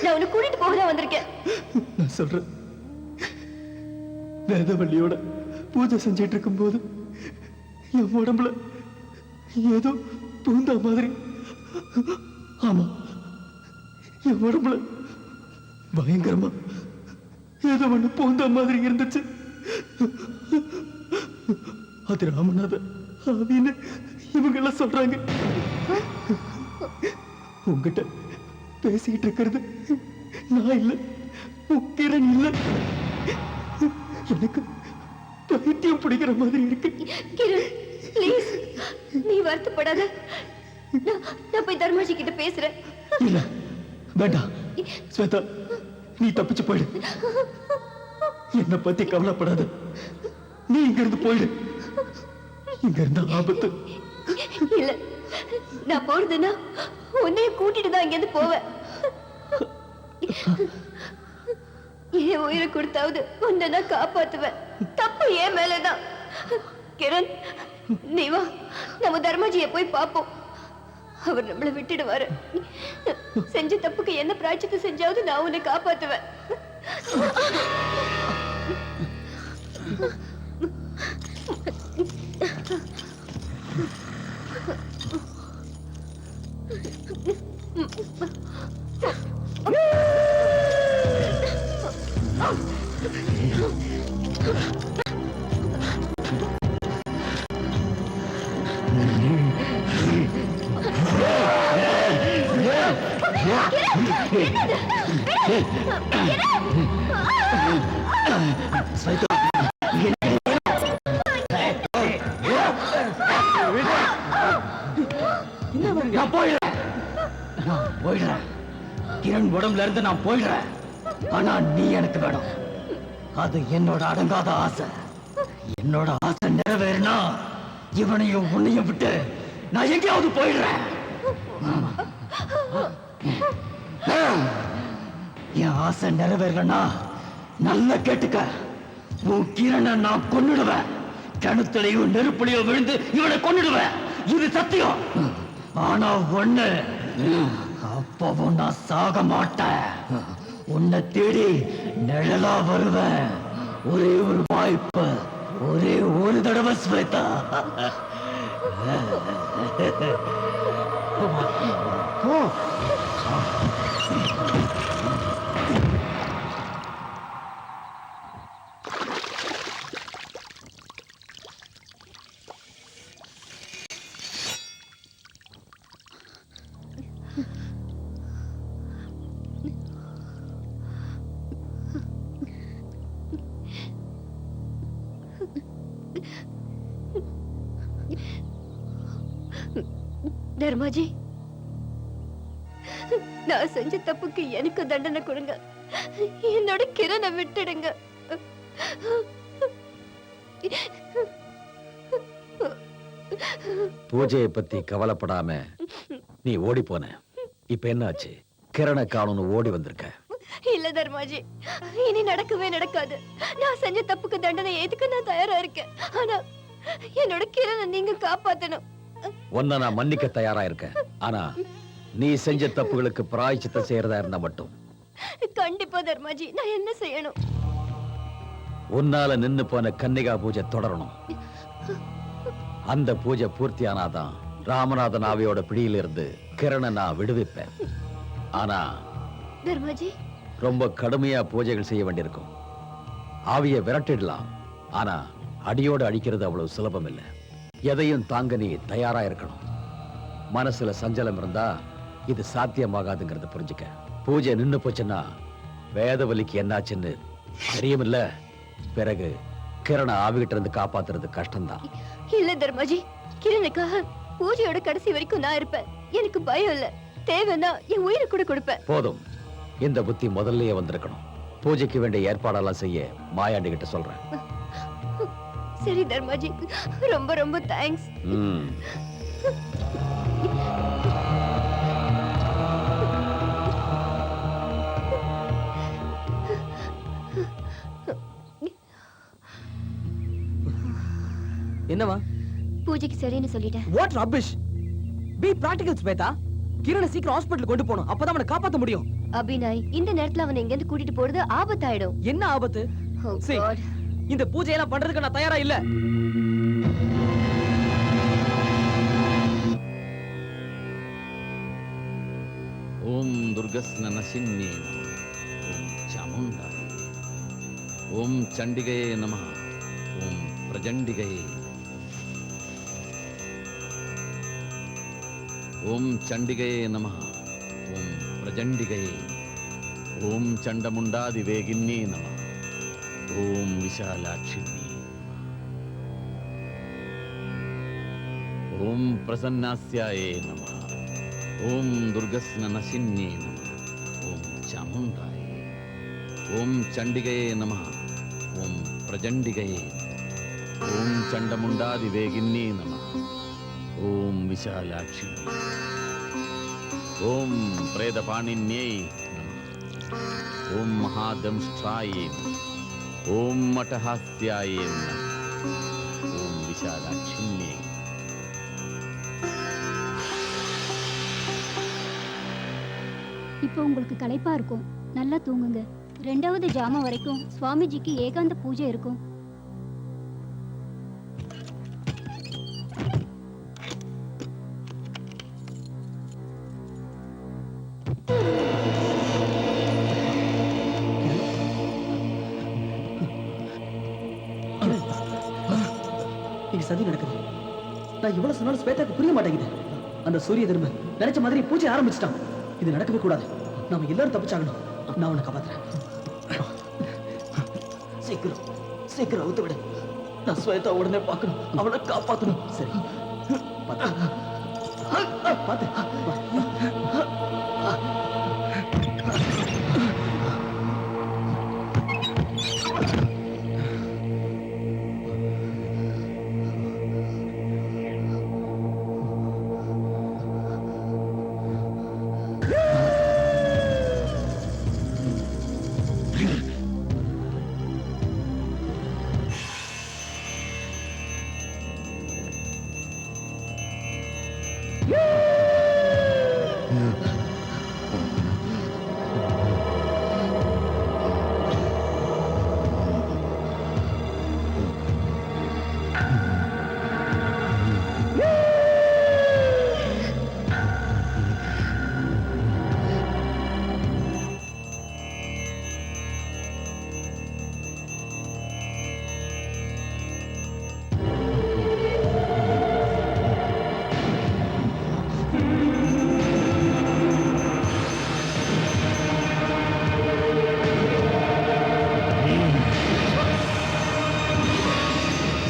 நான் உன்னை கூட்டிட்டு போக தான் வந்திருக்கேன். நான் சொல்றேன். வேதவள்ளியோட பூஜை செஞ்சிட்டு இருக்கும் போது என் உடம்புல ஏதோ பூந்தா மாதிரி. ஆமா, என் உடம்புல பயங்கரமா ஏதோ ஒண்ணு பூந்தா மாதிரி இருந்துச்சு. அது ராமநாத ஆவின்னு இவங்க எல்லாம் சொல்றாங்க. உங்ககிட்ட பேசிட்டு இருக்கிறது நான் இல்ல, கிரண் இல்ல. எனக்கு பைத்தியம் பிடிக்கிற மாதிரி இருக்கு. கிரண், ப்ளீஸ், நீ வருத்தப்படாத. நான் போய் தர்மாஜி கிட்ட பேசுறேன். இல்ல, வேண்டாம் ஸ்வேதா, நீ தப்பிச்சு போயிடு. என்ன பத்தி கவலைப்படாத. நீ இங்க இருந்து போயிடு. இங்க இருந்த ஆபத்து. இல்ல, நான் போறதுன்னா உன்னைய கூட்டிட்டு தான் இங்க இருந்து போவேன். என் உயிரை கொடுத்தாவது உன்னை நான் காப்பாத்துவேன். தப்பு என் மேலதான். கிரண், நீ வா, நம்ம தர்மாஜியை போய் பார்ப்போம். அவர் நம்மளை விட்டுடுவாரு. செஞ்ச தப்புக்கு என்ன பிராய்ச்சித்து செஞ்சாவது நான் உன்னை காப்பாத்துவேன். உன் உடம்புல இருந்து நான் போயிடுறேன். ஆனா நீ எனக்கு வேணும். அது என்னோட அடங்காத ஆசை. என்னோட ஆசை நிறைவேறினா இவனையும் உன்னையும் விட்டு நான் எங்கேயாவது போயிடுறேன். என் ஆசை நிறைவேறலன்னா நல்லா கேட்டுக்க, உன் கிரணை நான் கொன்னுடுவேன். கிணத்துலையும் நெருப்புலையும் விழுந்து இவனை கொன்னுடுவேன். இது சத்தியம். ஆனா ஒண்ணு, அப்பவும் நான் சாக மாட்டேன். உன்னை தேடி நிழலா வருவேன். ஒரே ஒரு வாய்ப்பு, ஒரே ஒரு தடவை ஸ்வேதா. தர்மாஜி, நான் செஞ்ச தப்புக்கு எனக்கு தண்டனை கொடுங்க. என்னோட கிரணை விட்டுடுங்க. பூஜையை பத்தி கவலைப்படாம நீ ஓடி போன. இப்ப என்னாச்சு? கிரணை காணும்னு ஓடி வந்திருக்க. இல்ல தர்மாஜி, இனி நடக்கவே நடக்காது. நான் செஞ்ச தப்புக்கு தண்டனை எதுக்கு நான் தயாரா இருக்கேன். ஆனா என்னோட கிரணை நீங்க காப்பாத்தணும். உன்னை நான் மன்னிக்க தயாரா இருக்கேன். ஆனா நீ செஞ்ச தப்புகளுக்கு பிராயச்சித்தம் செய்யறதா இருந்தா மட்டும். கண்டிப்பா தர்மாஜி, நான் என்ன செய்யணும்? உன்னால நின்னு போன கன்னிகா பூஜை தொடரணும். அந்த பூஜை பூர்த்தியானாதான் ராமநாதன் ஆவியோட பிடியிலிருந்து கிரணை நான் விடுவிப்பேன். ஆனா தர்மாஜி, ரொம்ப கடுமையா பூஜைகள் செய்ய வேண்டியிருக்கும். ஆவியை விரட்டிடலாம், ஆனா அடியோடு அடிக்கிறது அவ்வளவு சுலபம் இல்லை. எதையும் தாங்க நீ தயாரா இருக்கணும். மனசுல சஞ்சலம் இருந்தா இது சாத்தியமாகாதுங்கிறத புரிஞ்சுக்க. பூஜை நின்னு போச்சுன்னா வேதவலிக்கு என்னாச்சுன்னு தெரியுமில்ல. பிறகு கிரண ஆவிகிட்ட இருந்து காப்பாத்துறது கஷ்டம்தான். இல்ல தர்மாஜி, கிரணுக்காக பூஜையோட கடைசி வரைக்கும் நான் இருப்பேன். எனக்கு பயம் இல்ல. தேவைன்னா என் உயிரை கூட கொடுப்பேன். போதும், இந்த புத்தி முதல்லயே வந்திருக்கணும். பூஜைக்கு வேண்டிய ஏற்பாடெல்லாம் செய்ய மாயாண்டி கிட்ட சொல்றேன். சரி தர்மாஜி, ரொம்ப ரொம்ப தேங்க்ஸ். என்னவா? பூஜைக்கு சரின்னு சொல்லிட்டேன். What rubbish. Be practical Shweta. கிரணை சீக்கிரம் ஹாஸ்பிடல் கொண்டு போணும். அப்பதான் அவனை காப்பாத்த முடியும். அபிநாய், இந்த நேரத்துல அவனை எங்க இருந்து கூட்டிட்டு போறது ஆபத்தாயிடும். என்ன ஆபத்து? Oh See, God. இந்த பூஜையெல்லாம் பண்றதுக்கு நான் தயாரா இல்ல. ஓம் துர்கஸ்னசின்னே ஓம் சாமுண்டாய ஓம் சண்டிகையே நமः ஓம் பிரஜண்டிகையே ஓம் சண்டிகையே நமः ஓம் பிரஜண்டிகையே ஓம் சண்டமுண்டாதி வேகின்னே நமः ஓம் விஷாலாட்சினி ஓம் பிரசன்னாஸ்யாயே நமः ஓம் துர்கஸ்னசின்னே நமः ஓம் சாமுண்டாய ஓம் சண்டிகையே நமः ஓம் பிரஜண்டிகையே ஓம் சண்டமுண்டாதி வேகின்னே நமः ஓம் விஷாலாட்சினி ஓம் பிரேதபாணின்யை நமः ஓம் மகாதம்ஷ்டாயே நமः ஓம் மட்டஹாஸ்யாயே நமः ஓம் விஷாலாட்சின்யே. இப்போ உங்களுக்கு களைப்பா இருக்கும், நல்லா தூங்குங்க. 2வது ஜாமம் வரைக்கும் சுவாமிஜிக்கு ஏகாந்த பூஜை இருக்கும். இங்க சதி நடக்குது. நான் இவ்வளவு சொன்னாலும் ஸ்வேதாக்கு புரிய மாட்டேங்குது. அந்த சூரிய திரும்ப நினைச்ச மாதிரி பூஜை ஆரம்பிச்சிட்டான். இது நடக்கவே கூடாது. நாம எல்லாரும் தப்பிச்சாகணும். நான் உன்னை காப்பாத்துறேன். சீக்கிரம் சீக்கிரம் அவுத்து விடு. நான் ஸ்வேதா உடனே பார்க்கணும். அவளை காப்பாத்தணும். சரி, பார்த்து பார்த்து.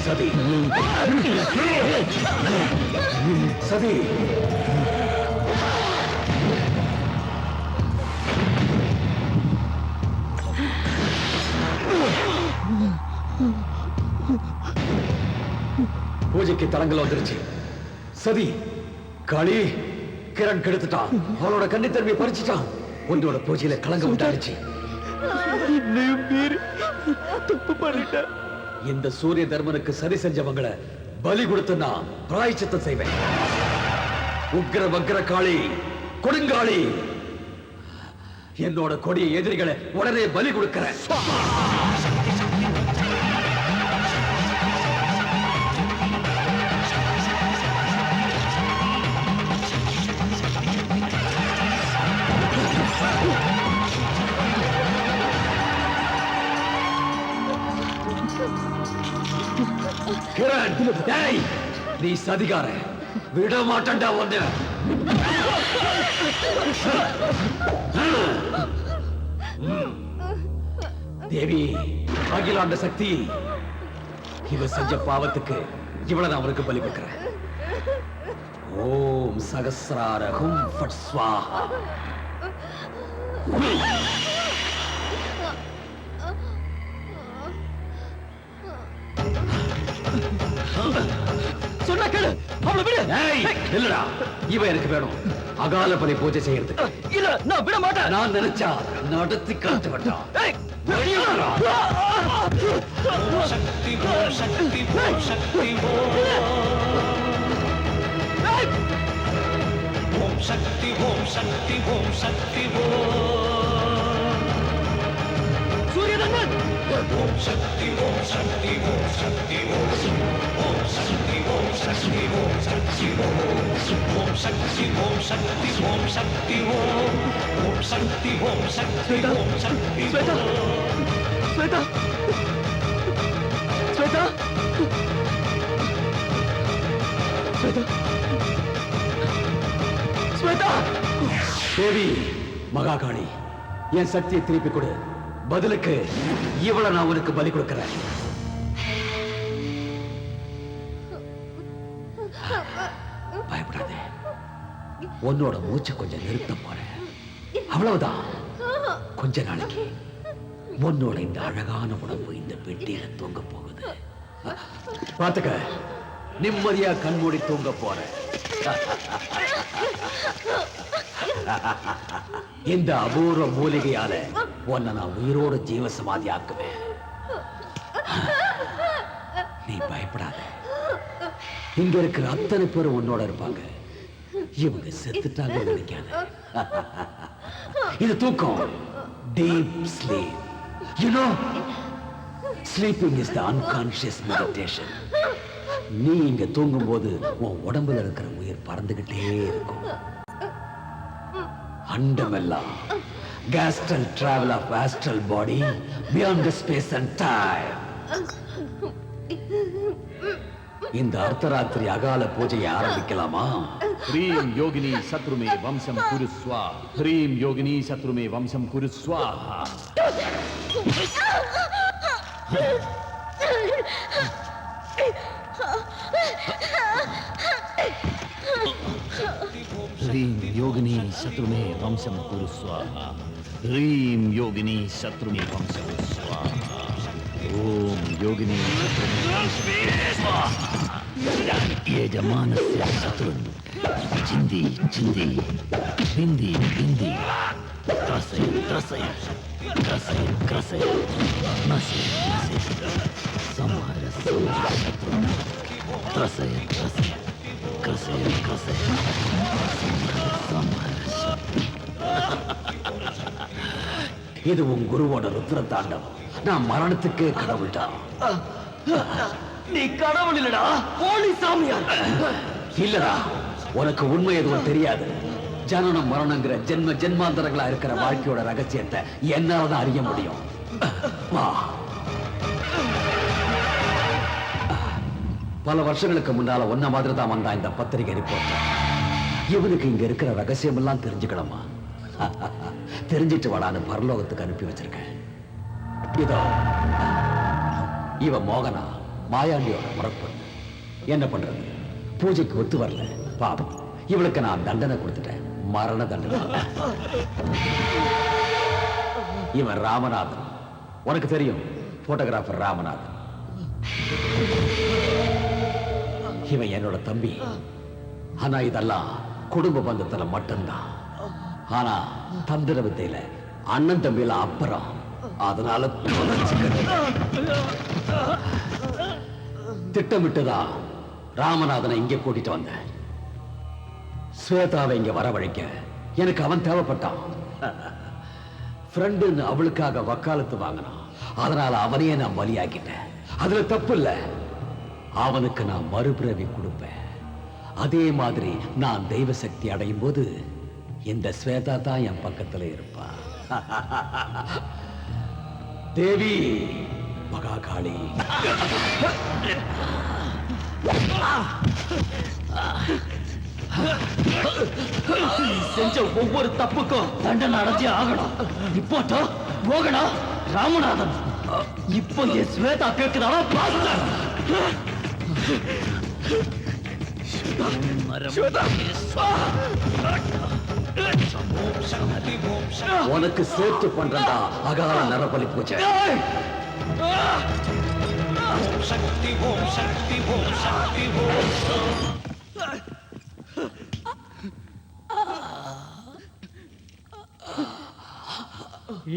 சதி சதி பூஜைக்கு தடங்கள் வந்துருச்சு. சதி காளி கிரண் கெடுத்துட்டான். அவளோட கன்னித்தன்மையை பறிச்சுட்டான். உன்னோட பூஜையில கலங்க உண்டாடுச்சு. தப்பு பண்ணிட்டேன். இந்த சூரிய தர்மனுக்கு சரி செஞ்சவங்களை பலி கொடுத்து நான் பிராயச்சித்தம் செய்வேன். உக்கிர வக்கிர காளி, கொடுங்காளி, என்னோட கொடிய எதிரிகளை உடனே பலி கொடுக்கிறேன். கிரண், டேய், நீ சதிகார விட மாட்டேன்டா ஒண்ணு. தேவி, அகிலாண்ட சக்தி, இவ செஞ்ச பாவத்துக்கு இவ்வளவு நான் அவருக்கு பலி கொடுக்கிறேன். ஓம் சகஸ்ரார ஹும் ஃபட் ஸ்வாஹா. சொன்னா கேளு, அவளை விடு. ஏய், இல்லடா, இவ எனக்கு வேணும் அகால பலி பூஜை செய்யறதுக்கு. இல்ல, நான் விட மாட்டேன். நான் நினைச்சா நடத்தி காட்டு விட்டான். சக்தி ஓம் சக்தி ஓம் சக்தி ஓம் சக்தி ஓம் சக்தி ஓம் சக்தி சூரியதர்மன், ஓம் சக்தி ஓம் சக்தி ஓம் சக்தி ஓம் சக்தி ஓம் சக்தி ஓம் சக்தி ஓம் சக்தி ஓம் சக்தி ஓம் சக்தி ஓம் சக்தி ஓம் சக்தி ஓம் சக்தி ஸ்வேதா, ஸ்வேதா, ஸ்வேதா, ஸ்வேதா, ஸ்வேதா. தேவி மகாகாளி, என் சக்தியை திருப்பி கொடு. பதிலுக்கு இவளை நான் உனக்கு பலி கொடுக்கிறேன். பயப்படாதே, உன்னோட மூச்சை கொஞ்சம் நிறுத்த போறேன். அவ்வளவுதான். கொஞ்ச நாளைக்கு உன்னோட இந்த அழகான உடம்பு இந்த பெட்டியில தூங்க போகுது. பாத்துக்க, நிம்மதியா கண்மூடி தூங்க போறேன். இந்த அபூர்வ மூலிகையால உன்னை நான் உயிரோட ஜீவ சமாதி ஆக்குவேன். நீ பயப்படாத. இங்க இருக்கிற அத்தனை பேரும் உன்னோட இருப்பாங்க. இவங்க செத்துட்டாங்க நினைக்காத. இது தூக்கம். Deep sleep. You know, sleeping is the unconscious meditation. நீ இங்க தூங்கும் போது உன் உடம்புல இருக்கிற உயிர் பறந்துகிட்டே இருக்கும். அண்டமெல்லாம் gastral travel of astral body beyond the space and time. இந்த அர்த்தராத்திரி அகால பூஜையை ஆரம்பிக்கலாமா? ह्रीं योगिनी शत्रु में वंशम कुरु स्वाहा. ह्रीं योगिनी शत्रु में वंशम कुरु स्वाहा. ह्रीं योगिनी शत्रु में वंशम कुरु स्वाहा. ह्रीं योगिनी शत्रु में वंशं स्वाहा ओम योगिनी शत्रु में वंशं स्वाहा यजमानस्य शत्रुन् चिन्दी चिन्दी बिन्दी बिन्दी त्रसय त्रसय क्रसय क्रसय नसय नसय संहार संहार शत्रुन् त्रसय त्रसय क्रसय क्रसय संहार संहार இது உன் குருவோட ருத்ர தாண்டவம். நான் மரணத்துக்கே கடவுள்டா. நீ கடவுள் இல்லடா, போலி சாமியார். இல்லடா, உனக்கு உண்மை எதுவும் தெரியாது. ஜனனம் மரணங்கிற ஜென்ம ஜென்மாந்தரங்களா இருக்கிற வாழ்க்கையோட ரகசியத்தை என்னாலதான் அறிய முடியும். வா. பல வருஷங்களுக்கு முன்னால ஒன்ன மாதிரி தான் வந்தா இந்த பத்திரிகை ரிப்போர்ட். இவனுக்கு இங்க இருக்கிற ரகசியம் எல்லாம் தெரிஞ்சுக்கணுமா? தெரிஞ்சிட்டு வாடான்னு பரலோகத்துக்கு அனுப்பி வச்சிருக்கேன். இதோ இவ மோகனா மாயாண்டியோட முறப்பொண்ணு. என்ன பண்றது, பூஜைக்கு ஒத்து வரல. பாவம், இவளுக்கு நான் தண்டனை கொடுத்துட்டேன், மரண தண்டனை. இவன் ராமநாதன், உனக்கு தெரியும், போட்டோகிராஃபர் ராமநாதன். இவன் என்னோட தம்பி. ஆனா இதெல்லாம் குடும்ப பந்தத்துல மட்டும்தான். ஆனா தந்திர வித்தையில அண்ணன் தம்பியில அப்புறம். அதனால திட்டமிட்டுதான் ராமநாதனை இங்க கூட்டிட்டு வந்தேன். ஸ்வேதாவை இங்க வரவழைக்க எனக்கு அவன் தேவைப்பட்டான். ஃப்ரெண்டுன்னு அவளுக்காக வக்காலத்து வாங்கினான். அதனால அவனையே நான் பலியாக்கிட்டேன். அதுல தப்பு இல்ல. அவனுக்கு நான் மறுபிறவி கொடுப்பேன். அதே மாதிரி நான் தெய்வ சக்தி அடையும் போது இந்த ஸ்வேதா தான் என் பக்கத்துல இருப்பா. தேவி மகாகாளி. செஞ்ச ஒவ்வொரு தப்புக்கும் தண்டனை அடைஞ்சே ஆகணும். ரிப்போர்ட்டோ போகனா ராமநாதன். இப்போ என் ஸ்வேதா கேட்கிறாரா பாருங்க. உனக்கு சேர்த்து பண்றதா அகால நரபலி பூஜை. சக்தி ஓம் சக்தி ஓம் சக்தி ஓம்.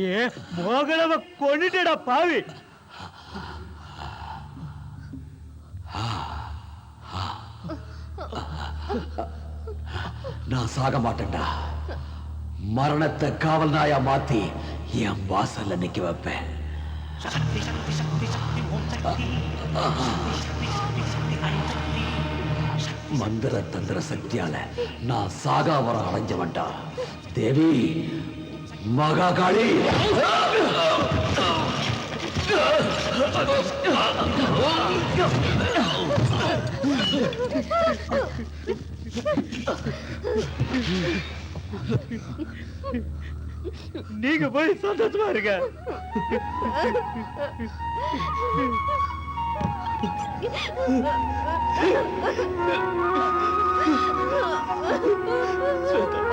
ஏ மோகனவ கொன்னுட்டடா பாவி. நான் சாக மாட்டேன்டா. மரணத்தை காவல் நாயா மாத்தி என் வாசல்ல நிக்க வைப்பேன். மந்திர தந்திர சக்தியால நான் சாகா வரம் அடைஞ்சவன்டா. தேவி மகாகாளி. நீங்க போய் சந்தோஷமா இருங்க. ஸ்வேதா